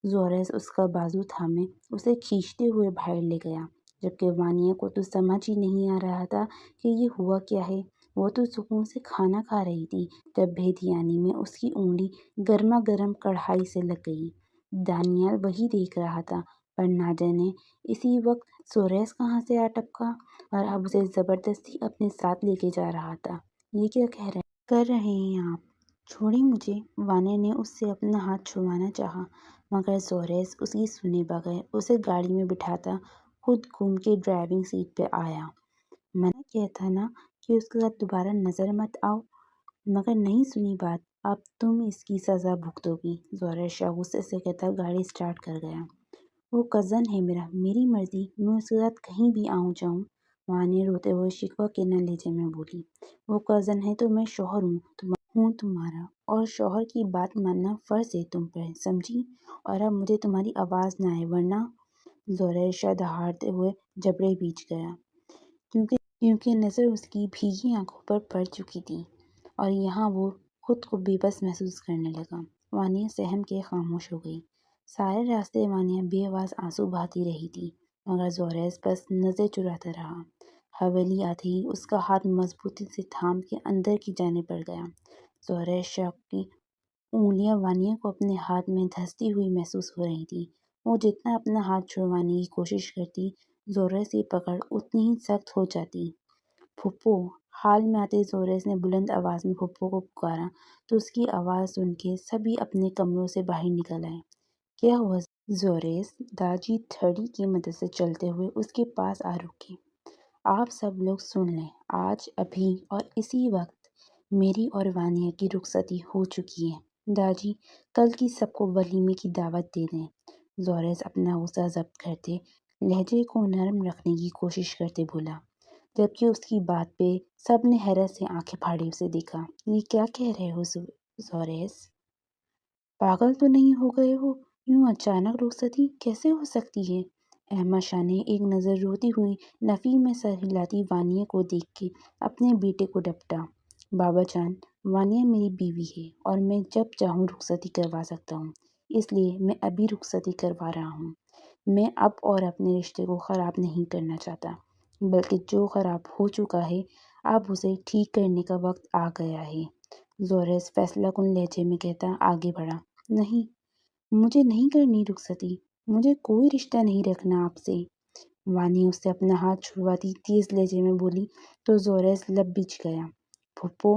زوریس اس کا بازو تھامے اسے کھینچتے ہوئے باہر لے گیا، جبکہ وانیہ کو تو سمجھ ہی نہیں آ رہا تھا کہ یہ ہوا کیا ہے۔ وہ تو سکون سے کھانا کھا رہی تھی جب بھیدیانی میں اس کی انگلی گرما گرم کڑھائی سے لگ گئی۔ دانیال وہی دیکھ رہا تھا، پر نہ جانے اسی وقت زوریس کہاں سے آ ٹپکا اور اب اسے زبردستی اپنے ساتھ لے کے جا رہا تھا۔ یہ کیا کر رہے ہیں آپ؟ چھوڑیں مجھے۔ وانیہ نے اس سے اپنا ہاتھ چھڑوانا چاہا، مگر زوریس اس کی سنے بغیر اسے گاڑی میں بٹھاتا خود گھوم کے ڈرائیونگ سیٹ پہ آیا۔ منع کیا تھا نا کہ اس کے ساتھ دوبارہ نظر مت آؤ، مگر نہیں سنی بات، اب تم اس کی سزا بھگتو گی۔ زوریس شاہ غصے سے کہتا گاڑی سٹارٹ کر گیا۔ وہ کزن ہے میرا، میری مرضی، میں اس کے ساتھ کہیں بھی آؤں جاؤں۔ وانیہ روتے ہوئے شکوہ کے لہجے میں بولی۔ وہ کزن ہے تو میں شوہر ہوں تمہارا، اور شوہر کی بات ماننا فرض ہے تم پر، سمجھی؟ اور اب مجھے تمہاری آواز نہ آئے ورنہ۔ زوریس شاہ دہاڑتے ہوئے جبڑے بیچ گیا، کیونکہ نظر اس کی بھیگی آنکھوں پر پڑ چکی تھی اور یہاں وہ خود کو بے بس محسوس کرنے لگا۔ وانیہ سہم کے خاموش ہو گئی۔ سارے راستے وانیہ بے آواز آنسو بہاتی رہی تھی، مگر زوریس بس نظر چراتا رہا۔ حویلی آتے ہی اس کا ہاتھ مضبوطی سے تھام کے اندر کی جانب بڑھ گیا۔ زوریس شاہ کی انگلیاں وانیہ کو اپنے ہاتھ میں دھنستی ہوئی محسوس ہو رہی تھیں۔ وہ جتنا اپنا ہاتھ چھڑوانے کی کوشش کرتی، زوریس کی پکڑ اتنی ہی سخت ہو جاتی۔ پھوپھو! حال میں آتے زوریس نے بلند آواز میں پھوپھو کو پکارا تو اس کی آواز سن کے سبھی اپنے کمروں سے باہر نکل آئے۔ کیا ہوا زوریس؟ داجی تھڑی کی مدد سے چلتے ہوئے اس کے پاس آ رکے۔ آپ سب لوگ سن لیں، آج ابھی اور اسی وقت میری اور وانیہ کی رخصتی ہو چکی ہے۔ داجی کل کی سب کو ولیمے کی دعوت دے دیں۔ زوریس اپنا غصہ ضبط کرتے لہجے کو نرم رکھنے کی کوشش کرتے بولا، جبکہ اس کی بات پہ سب نے حیرت سے آنکھیں پھاڑے اسے دیکھا۔ یہ کیا کہہ رہے ہو زوریس؟ پاگل تو نہیں ہو گئے ہو؟ یوں اچانک رخصتی کیسے ہو سکتی ہے؟ احمد شاہ نے ایک نظر روتی ہوئی نفی میں سر ہلاتی وانیہ کو دیکھ کے اپنے بیٹے کو ڈپٹا۔ بابا جان، وانیہ میری بیوی ہے اور میں جب چاہوں رخصتی کروا سکتا ہوں، اس لیے میں ابھی رخصتی کروا رہا ہوں۔ میں اب اور اپنے رشتے کو خراب نہیں کرنا چاہتا، بلکہ جو خراب ہو چکا ہے اب اسے ٹھیک کرنے کا وقت آ گیا ہے۔ زوریس فیصلہ کن لہجے میں کہتا آگے بڑھا، نہیں، مجھے نہیں کرنی رخصتی، مجھے کوئی رشتہ نہیں رکھنا آپ سے۔ وانیہ اس سے اپنا ہاتھ چھڑواتی تیز لہجے میں بولی تو زوریس لب بچ گیا۔ پھوپھو،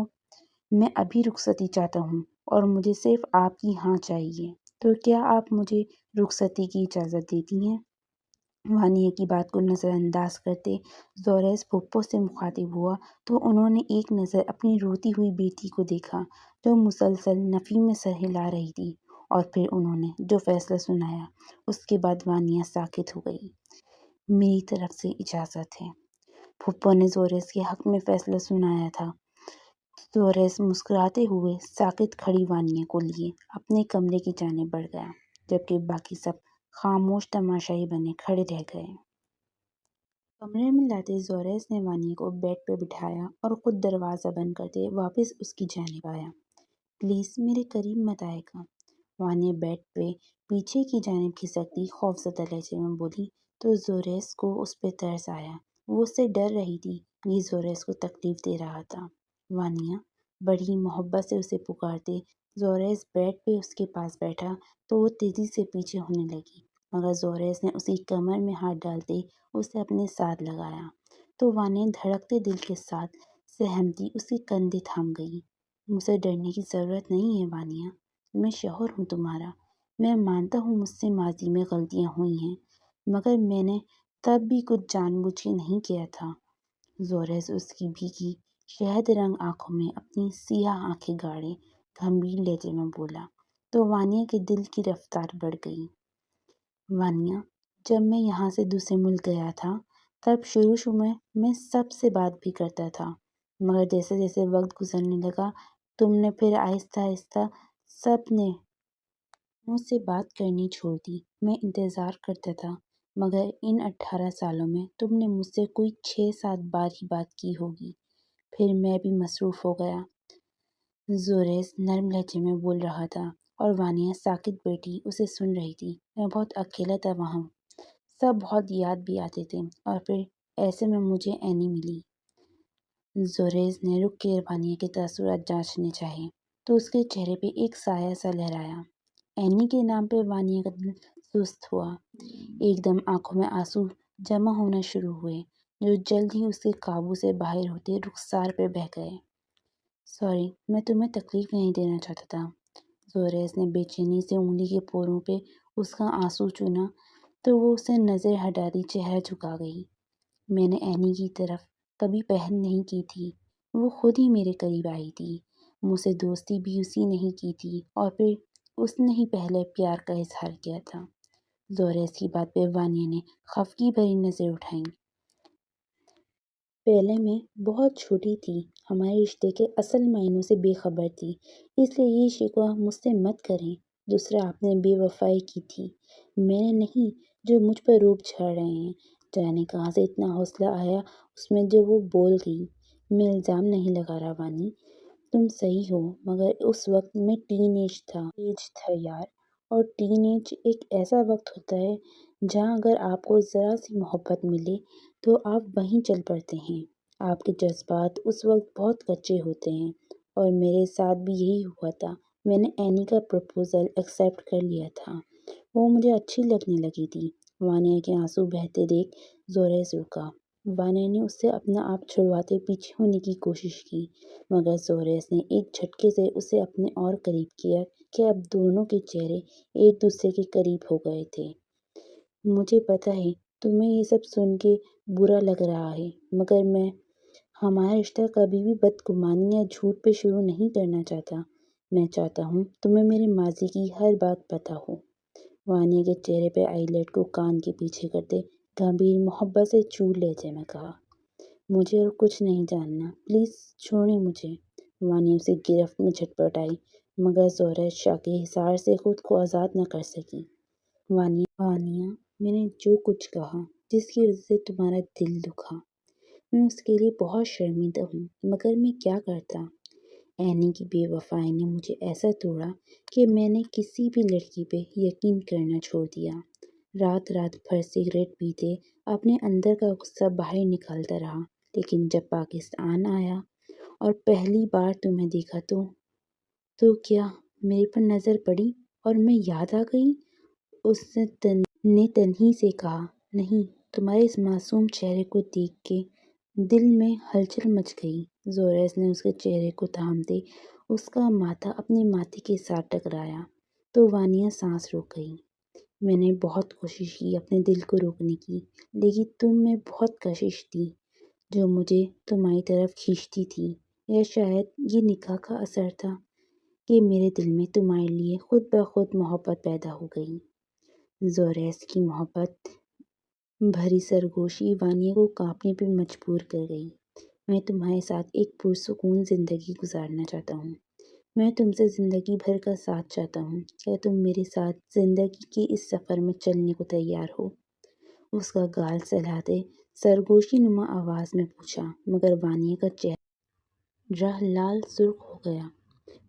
میں ابھی رخصتی چاہتا ہوں اور مجھے صرف آپ کی ہاں چاہیے، تو کیا آپ مجھے رخصتی کی اجازت دیتی ہیں؟ وانیہ کی بات کو نظر انداز کرتے زوریس پھوپھو سے مخاطب ہوا تو انہوں نے ایک نظر اپنی روتی ہوئی بیٹی کو دیکھا جو مسلسل نفی میں سر ہلا رہی تھی، اور پھر انہوں نے جو فیصلہ سنایا اس کے بعد وانیہ ساکت ہو گئی۔ میری طرف سے اجازت ہے۔ پھوپھو نے زوریس کے حق میں فیصلہ سنایا تھا۔ زوریس مسکراتے ہوئے ساکت کھڑی وانیہ کو لیے اپنے کمرے کی جانب بڑھ گیا، جبکہ باقی سب خاموش تماشائی بنے کھڑے رہ گئے۔ کمرے میں لاتے زوریس نے وانیا کو بیڈ پہ بٹھایا اور خود دروازہ بند کرتے واپس اس کی جانب آیا۔ پلیز میرے قریب مت آئے گا، وانیا بیڈ پہ پیچھے کی جانب کھسکتی خوفزدہ لہجے میں بولی تو زوریس کو اس پہ ترس آیا۔ وہ اس سے ڈر رہی تھی، یہ زوریس کو تکلیف دے رہا تھا۔ وانیا بڑی محبت سے اسے پکارتے زوریس بیڈ پہ اس کے پاس بیٹھا تو وہ تیزی سے پیچھے ہونے لگی، مگر زوریس نے اسی کمر میں ہاتھ ڈالتے اسے اپنے ساتھ لگایا تو وانیا دھڑکتے دل کے ساتھ سہمتی اس کے کندھے تھام گئی۔ مجھ سے ڈرنے کی ضرورت نہیں ہے وانیا، میں شوہر ہوں تمہارا۔ میں مانتا ہوں مجھ سے ماضی میں غلطیاں ہوئی ہیں، مگر میں نے تب بھی کچھ جان بوجھ کے نہیں کیا تھا۔ زوریس اس کی بھیگی شہد رنگ آنکھوں میں اپنی سیاہ آنکھیں گاڑے گمبھیر لہجے میں بولا تو وانیا کے دل کی رفتار بڑھ گئی۔ وانیا جب میں یہاں سے دوسرے ملک گیا تھا تب شروع میں سب سے بات بھی کرتا تھا، مگر جیسے جیسے وقت گزرنے لگا تم نے پھر آہستہ آہستہ سب نے مجھ سے بات کرنی چھوڑ دی۔ میں انتظار کرتا تھا، مگر ان 18 سالوں میں تم نے مجھ سے کوئی 6-7 بار ہی بات کی ہوگی، پھر میں بھی مصروف ہو گیا۔ زوریس نرم لہجے میں بول رہا تھا اور وانیا ساکت بیٹھی اسے سن رہی تھی۔ میں بہت اکیلا تھا وہاں، سب بہت یاد بھی آتے تھے، اور پھر ایسے میں مجھے اینی ملی۔ زوریس نے رک کے وانیا کے تاثرات جانچنے چاہے تو اس کے چہرے پہ ایک سایہ سا لہرایا۔ اینی کے نام پہ وانیا کا دل سست ہوا، ایک دم آنکھوں میں آنسو جمع ہونا شروع ہوئے جو جلد ہی اس کے قابو سے باہر ہوتے رخسار پہ بہہ گئے۔ سوری، میں تمہیں تکلیف نہیں دینا چاہتا تھا۔ زوریس نے بے چینی سے انگلی کے پوروں پہ اس کا آنسو چونا تو وہ اسے نظر ہٹاتی چہرہ جھکا گئی۔ میں نے اینی کی طرف کبھی پہل نہیں کی تھی، وہ خود ہی میرے قریب آئی تھی، مجھ سے دوستی بھی اسی نے ہی کی تھی، اور پھر اس نے ہی پہلے پیار کا اظہار کیا تھا۔ زوریس کی بات پہ وانیا نے خفگی بھری نظر اٹھائیں۔ پہلے میں بہت چھوٹی تھی، ہمارے رشتے کے اصل معنوں سے بے خبر تھی، اس لیے یہ شکوہ مجھ سے مت کریں۔ دوسرا آپ نے بے وفائی کی تھی، میں نے نہیں جو مجھ پر روپ جھاڑ رہے ہیں۔ جانے کہاں سے اتنا حوصلہ آیا اس میں جو وہ بول گئی۔ میں الزام نہیں لگا رہا وانی، تم صحیح ہو، مگر اس وقت میں ٹین ایج تھا یار، اور ٹین ایج ایک ایسا وقت ہوتا ہے جہاں اگر آپ کو ذرا سی محبت ملے تو آپ وہیں چل پڑتے ہیں۔ آپ کے جذبات اس وقت بہت کچے ہوتے ہیں، اور میرے ساتھ بھی یہی ہوا تھا۔ میں نے اینی کا پرپوزل ایکسیپٹ کر لیا تھا، وہ مجھے اچھی لگنے لگی تھی۔ وانیا کے آنسو بہتے دیکھ زوریس رکا۔ وانیا نے اس سے اپنا آپ چھڑواتے پیچھے ہونے کی کوشش کی، مگر زوریس نے ایک جھٹکے سے اسے اپنے اور قریب کیا کہ اب دونوں کے چہرے ایک دوسرے کے قریب ہو گئے تھے۔ مجھے پتہ ہے تمہیں یہ سب سن کے برا لگ رہا ہے، مگر میں ہمارا رشتہ کبھی بھی بدگمانی یا جھوٹ پہ شروع نہیں کرنا چاہتا۔ میں چاہتا ہوں تمہیں میرے ماضی کی ہر بات پتہ ہو۔ وانیا کے چہرے پہ آئی لیڈ کو کان کے پیچھے کرتے گمبھیر محبت سے چور لہجے میں کہا، مجھے اور کچھ نہیں جاننا، پلیز چھوڑیں مجھے۔ وانیا اسے گرفت میں جھٹپٹ آئی، مگر زوریس شاہ کے حصار سے خود کو آزاد نہ کر سکی۔ وانیا، میں نے جو کچھ کہا، جس کی وجہ سے تمہارا دل دکھا، میں اس کے لیے بہت شرمندہ ہوں، مگر میں کیا کرتا۔ اینی کی بے وفائی نے مجھے ایسا توڑا کہ میں نے کسی بھی لڑکی پہ یقین کرنا چھوڑ دیا۔ رات رات بھر سگریٹ پیتے اپنے اندر کا غصہ باہر نکالتا رہا، لیکن جب پاکستان آیا اور پہلی بار تمہیں دیکھا تو کیا میرے پر نظر پڑی اور میں یاد آ گئی؟ اس نے تنہی سے کہا، نہیں، تمہارے اس معصوم چہرے کو دیکھ کے دل میں ہلچل مچ گئی۔ زوریس نے اس کے چہرے کو تھامتے اس کا ماتھا اپنے ماتھے کے ساتھ ٹکرایا تو وانیا سانس روک گئی۔ میں نے بہت کوشش کی اپنے دل کو روکنے کی، لیکن تم میں بہت کشش تھی جو مجھے تمہاری طرف کھینچتی تھی، یا شاید یہ نکاح کا اثر تھا کہ میرے دل میں تمہارے لیے خود بخود محبت پیدا ہو گئی۔ زوریس کی محبت بھری سرگوشی وانیا کو کانپنے پہ مجبور کر گئی۔ میں تمہارے ساتھ ایک پرسکون زندگی گزارنا چاہتا ہوں، میں تم سے زندگی بھر کا ساتھ چاہتا ہوں، کیا تم میرے ساتھ زندگی کے اس سفر میں چلنے کو تیار ہو؟ اس کا گال سہلاتے سرگوشی نما آواز میں پوچھا، مگر وانیہ کا چہرہ لال سرخ ہو گیا۔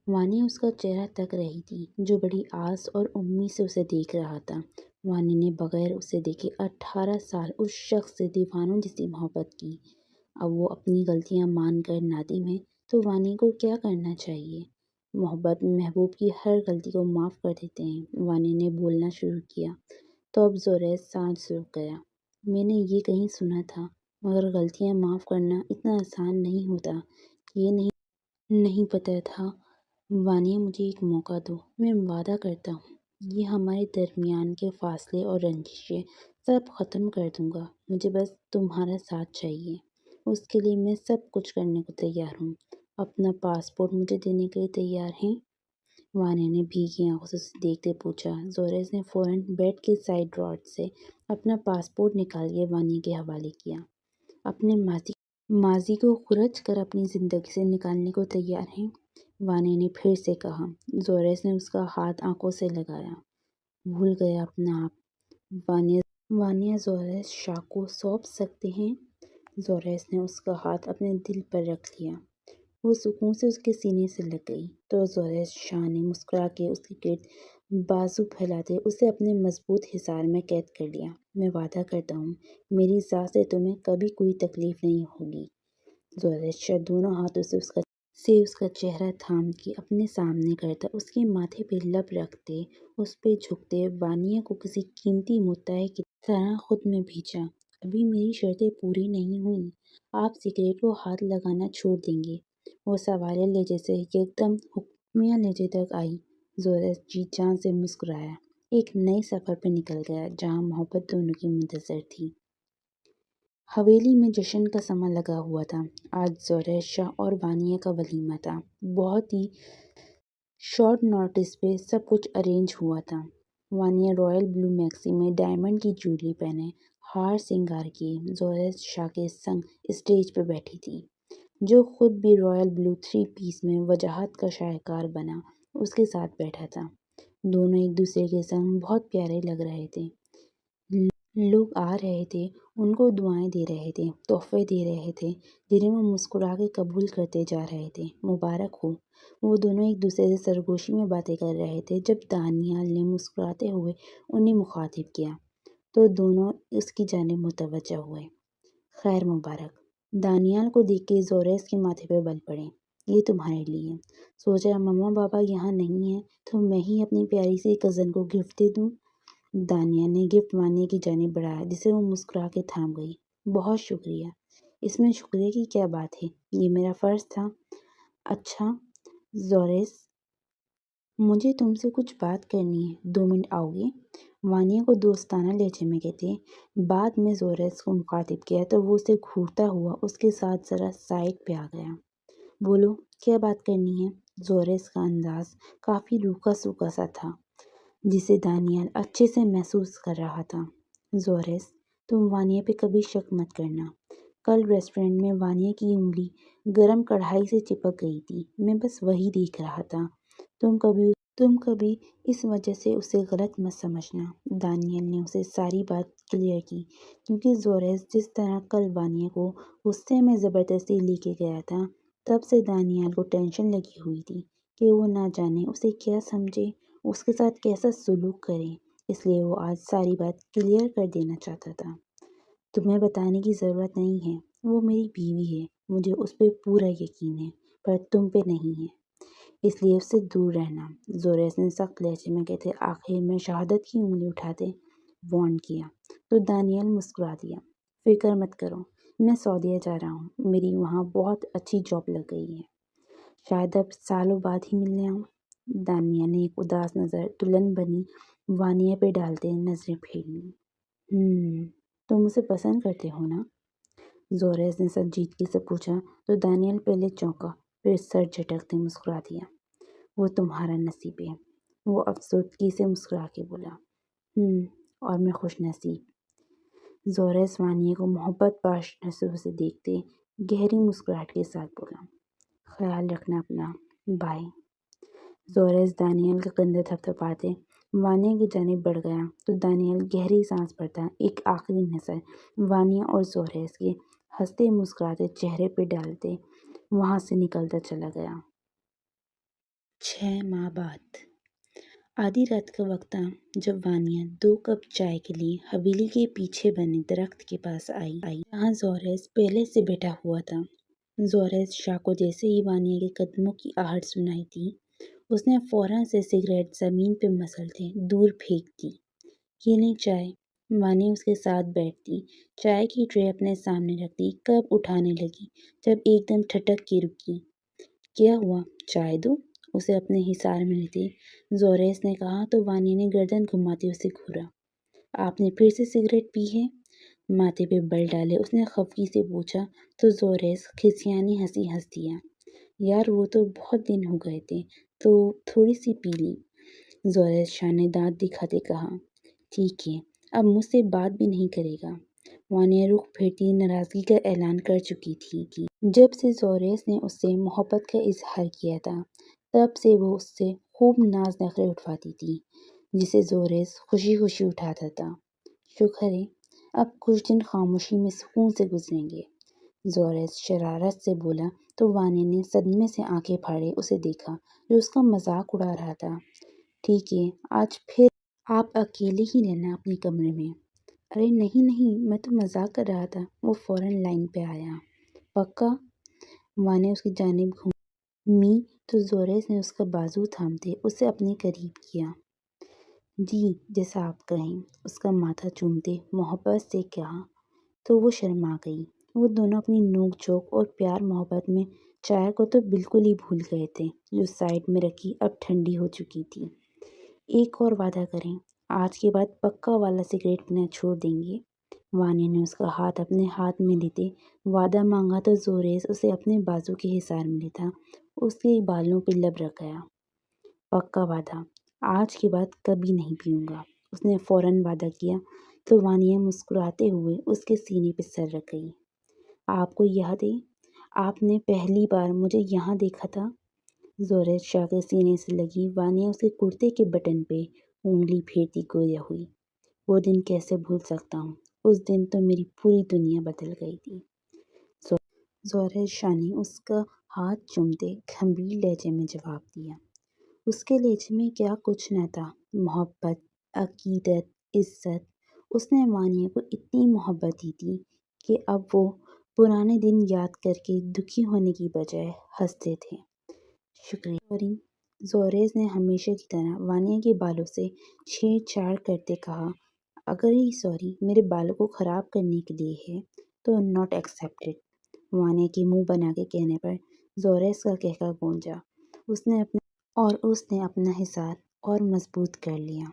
وانیہ اس کا چہرہ تک رہی تھی، جو بڑی آس اور امید سے اسے دیکھ رہا تھا۔ وانیہ نے بغیر اسے دیکھے 18 سال اس شخص سے دیوانوں جیسی محبت کی۔ اب وہ اپنی غلطیاں مان کر نادم ہے تو وانیہ کو کیا کرنا چاہیے؟ محبت میں محبوب کی ہر غلطی کو معاف کر دیتے ہیں۔ وانیہ نے بولنا شروع کیا تو اب زوریس سانچ سوکھ گیا۔ میں نے یہ کہیں سنا تھا، مگر غلطیاں معاف کرنا اتنا آسان نہیں ہوتا، یہ نہیں پتہ تھا۔ وانیہ مجھے ایک موقع دو، میں وعدہ کرتا ہوں یہ ہمارے درمیان کے فاصلے اور رنجشیں سب ختم کر دوں گا۔ مجھے بس تمہارا ساتھ چاہیے، اس کے لیے میں سب کچھ کرنے کو تیار ہوں۔ اپنا پاسپورٹ مجھے دینے کے لیے تیار ہیں؟ وانیہ نے بھیگی آنکھوں سے اسے دیکھتے پوچھا۔ زوریس نے فوراً بیڈ کے سائیڈ ڈراور سے اپنا پاسپورٹ نکال کے وانیہ کے حوالے کیا۔ اپنے ماضی کو خرچ کر اپنی زندگی سے نکالنے کو تیار ہیں؟ وانیہ نے پھر سے کہا۔ زوریس نے اس کا ہاتھ آنکھوں سے لگایا۔ بھول گیا اپنا آپ۔ وانیہ زوریس شاہ کو سونپ سکتے ہیں؟ زوریس نے اس کا ہاتھ اپنے دل پر رکھ لیا۔ وہ سکون سے اس کے سینے سے لگ گئی تو زوریس شاہ نے مسکرا کے اس کے گرد بازو پھیلاتے اسے اپنے مضبوط حصار میں قید کر لیا۔ میں وعدہ کرتا ہوں میری ذات سے تمہیں کبھی کوئی تکلیف نہیں ہوگی۔ زوریس شاہ دونوں ہاتھوں سے اس کا چہرہ تھام کے اپنے سامنے کرتا، اس کے ماتھے پہ لب رکھتے، اس پہ جھکتے وانیہ کو کسی قیمتی متاع کی طرح خود میں بھیجا۔ ابھی میری شرطیں پوری نہیں ہوئیں، آپ سگریٹ کو ہاتھ لگانا چھوڑ دیں گے؟ وہ سوالیہ لہجے سے یکدم حکمیہ لہجے تک آئی۔ زوریس جی جان سے مسکرایا، ایک نئے سفر پہ نکل گیا جہاں محبت دونوں کی منتظر تھی۔ حویلی میں جشن کا سماں لگا ہوا تھا۔ آج زوریس شاہ اور وانیہ کا ولیمہ تھا۔ بہت ہی شارٹ نوٹس پہ سب کچھ ارینج ہوا تھا۔ وانیہ رائل بلو میکسی میں ڈائمنڈ کی جویلری پہنے، ہار سنگار کیے، زوریس شاہ کے سنگ اسٹیج پہ بیٹھی تھی، جو خود بھی رائل بلو 3 پیس میں وجاہت کا شاہکار بنا اس کے ساتھ بیٹھا تھا۔ دونوں ایک دوسرے کے سنگ بہت پیارے لگ رہے تھے۔ لوگ آ رہے تھے، ان کو دعائیں دے رہے تھے، تحفے دے رہے تھے، جنہیں وہ مسکرا کے قبول کرتے جا رہے تھے۔ مبارک ہو۔ وہ دونوں ایک دوسرے سے سرگوشی میں باتیں کر رہے تھے جب دانیال نے مسکراتے ہوئے انہیں مخاطب کیا تو دونوں اس کی جانب متوجہ ہوئے۔ خیر مبارک۔ دانیال کو دیکھ کے زوریس کے ماتھے پہ بل پڑے۔ یہ تمہارے لیے۔ سوچا مما بابا یہاں نہیں ہیں تو میں ہی اپنی پیاری سی کزن کو گفٹ دے دوں۔ دانیال نے گفٹ وانیہ کی جانب بڑھایا جسے وہ مسکرا کے تھام گئی۔ بہت شکریہ۔ اس میں شکریہ کی کیا بات ہے، یہ میرا فرض تھا۔ اچھا زوریس، مجھے تم سے کچھ بات کرنی ہے، 2 منٹ آؤ گے؟ وانیہ کو دوستانہ لہجے میں کہتے بعد میں زوریس کو مخاطب کیا تو وہ اسے گھورتا ہوا اس کے ساتھ ذرا سائڈ پہ آ گیا۔ بولو کیا بات کرنی ہے؟ زوریس کا انداز کافی روکھا سوکھا سا تھا جسے دانیال اچھے سے محسوس کر رہا تھا۔ زوریس، تم وانیہ پہ کبھی شک مت کرنا۔ کل ریسٹورنٹ میں وانیہ کی انگلی گرم کڑھائی سے چپک گئی تھی، میں بس وہی دیکھ رہا تھا۔ تم کبھی اس وجہ سے اسے غلط مت سمجھنا۔ دانیال نے اسے ساری بات کلیئر کی کیونکہ زوریس جس طرح کل وانیہ کو غصے میں زبردستی لے کے گیا تھا، تب سے دانیال کو ٹینشن لگی ہوئی تھی کہ وہ نہ جانے اسے کیا سمجھے، اس کے ساتھ کیسا سلوک کرے، اس لیے وہ آج ساری بات کلیئر کر دینا چاہتا تھا۔ تمہیں بتانے کی ضرورت نہیں ہے، وہ میری بیوی ہے، مجھے اس پہ پورا یقین ہے، پر تم پہ نہیں ہے، اس لیے اس سے دور رہنا۔ زوریس نے سخت لہجے میں کہتے آخر میں شہادت کی انگلی اٹھاتے وارن کیا تو دانیال مسکرا دیا۔ فکر مت کرو، میں سعودیہ جا رہا ہوں، میری وہاں بہت اچھی جاب لگ گئی ہے، شاید اب سالوں بعد ہی ملنے آؤں۔ دانیال نے ایک اداس نظر دلہن بنی وانیہ پہ ڈالتے نظریں پھیر لیں۔ تم اسے پسند کرتے ہو نا؟ زوریس نے سنجیدگی سے پوچھا تو دانیال پہلے چونکا، پھر سر جھٹکتے مسکرا دیا۔ وہ تمہارا نصیب ہے، وہ افسردگی سے مسکرا کے بولا۔ اور میں خوش نصیب۔ زوریس وانیہ کو محبت باش نظروں سے دیکھتے گہری مسکراہٹ کے ساتھ بولا۔ خیال رکھنا اپنا، بائے۔ زوریس دانیال کا کندھا تھپتھپاتے وانیا کی جانب بڑھ گیا تو دانیال گہری سانس بھرتا، ایک آخری نظر وانیا اور زوریس کے ہنستے مسکراتے چہرے پہ ڈالتے وہاں سے نکلتا چلا گیا۔ 6 ماہ بعد آدھی رات کا وقت تھا جب وانیا 2 کپ چائے کے لیے حویلی کے پیچھے بنے درخت کے پاس آئی جہاں زوریس پہلے سے بیٹھا ہوا تھا۔ زوریس شاہ کو جیسے ہی وانیا کے قدموں کی آہٹ سنائی تھی، اس نے فوراً سے سگریٹ زمین پہ مسلتے دور پھینک دی۔ یہ لیں چائے۔ وانیا اس کے ساتھ بیٹھتی، چائے کی ٹرے اپنے سامنے رکھتی، کپ اٹھانے لگی جب ایک دم ٹھٹک کے رکی۔ کیا ہوا، چائے دوں؟ اسے اپنے حصار میں لیتے زوریس نے کہا تو وانیا نے گردن گھماتے اسے گھورا۔ آپ نے پھر سے سگریٹ پی ہے؟ ماتھے پہ بل ڈالے اس نے خفگی سے پوچھا تو زوریس کھسیانی ہنسی ہنس دیا۔ یار وہ تو بہت دن ہو گئے تھے تو تھوڑی سی پی لی۔ زوریس شاہ نے دانت دکھاتے کہا، ٹھیک ہے اب مجھ سے بات بھی نہیں کرے گا۔ وانیا رخ پھیرتی ناراضگی کا اعلان کر چکی تھی۔ جب سے زوریس نے اس سے محبت کا اظہار کیا تھا تب سے وہ اس سے خوب ناز نخرے اٹھواتی تھی جسے زوریس خوشی خوشی اٹھاتا تھا۔ شکر ہے اب کچھ دن خاموشی میں سکون سے گزریں گے، زوریس شرارت سے بولا تو وانیا نے صدمے سے آنکھیں پھاڑے اسے دیکھا جو اس کا مذاق اڑا رہا تھا۔ ٹھیک ہے آج پھر آپ اکیلے ہی رہنا اپنے کمرے میں۔ ارے نہیں نہیں میں تو مذاق کر رہا تھا۔ وہ فوراً لائن پہ آیا۔ پکا؟ وانیا اس کی جانب گھومی تو زوریس نے اس کا بازو تھامتے اسے اپنے قریب کیا۔ جی جیسا آپ کہیں، اس کا ماتھا چومتے محبت سے کہا تو وہ شرما گئی۔ وہ دونوں اپنی نوک جھوک اور پیار محبت میں چائے کو تو بالکل ہی بھول گئے تھے جو سائڈ میں رکھی اب ٹھنڈی ہو چکی تھی۔ ایک اور وعدہ کریں، آج کے بعد پکا والا سگریٹ پینا چھوڑ دیں گے؟ وانیا نے اس کا ہاتھ اپنے ہاتھ میں لیتے وعدہ مانگا تو زوریس اسے اپنے بازو کے حصار میں لیتا اس کے بالوں پہ لب رکھ گیا۔ پکا وعدہ، آج کے بعد کبھی نہیں پیوں گا۔ اس نے فوراً وعدہ کیا تو وانیا مسکراتے ہوئے اس کے سینے پہ سر رکھ گئی۔ آپ کو یاد ہے آپ نے پہلی بار مجھے یہاں دیکھا تھا؟ زوریس شاہ کے سینے سے لگی وانیا اس کے کرتے کے بٹن پہ انگلی پھیرتی گویا ہوئی۔ وہ دن کیسے بھول سکتا ہوں، اس دن تو میری پوری دنیا بدل گئی تھی۔ زوریس شاہ نے اس کا ہاتھ چومتے گھمبیر لہجے میں جواب دیا۔ اس کے لہجے میں کیا کچھ نہ تھا، محبت، عقیدت، عزت۔ اس نے وانیا کو اتنی محبت دی تھی کہ اب وہ پرانے دن یاد کر کے دکھی ہونے کی بجائے ہنستے تھے۔ شکریہ سوری، زوریس نے ہمیشہ کی طرح وانیا کے بالوں سے چھیڑ چھاڑ کرتے کہا، اگر یہ سوری میرے بالوں کو خراب کرنے کے لیے ہے تو ناٹ ایکسیپٹڈ۔ وانیا کے منہ بنا کے کہنے پر زوریس کا قہقہ گونجا۔ اس نے اپنا حصار اور مضبوط کر لیا۔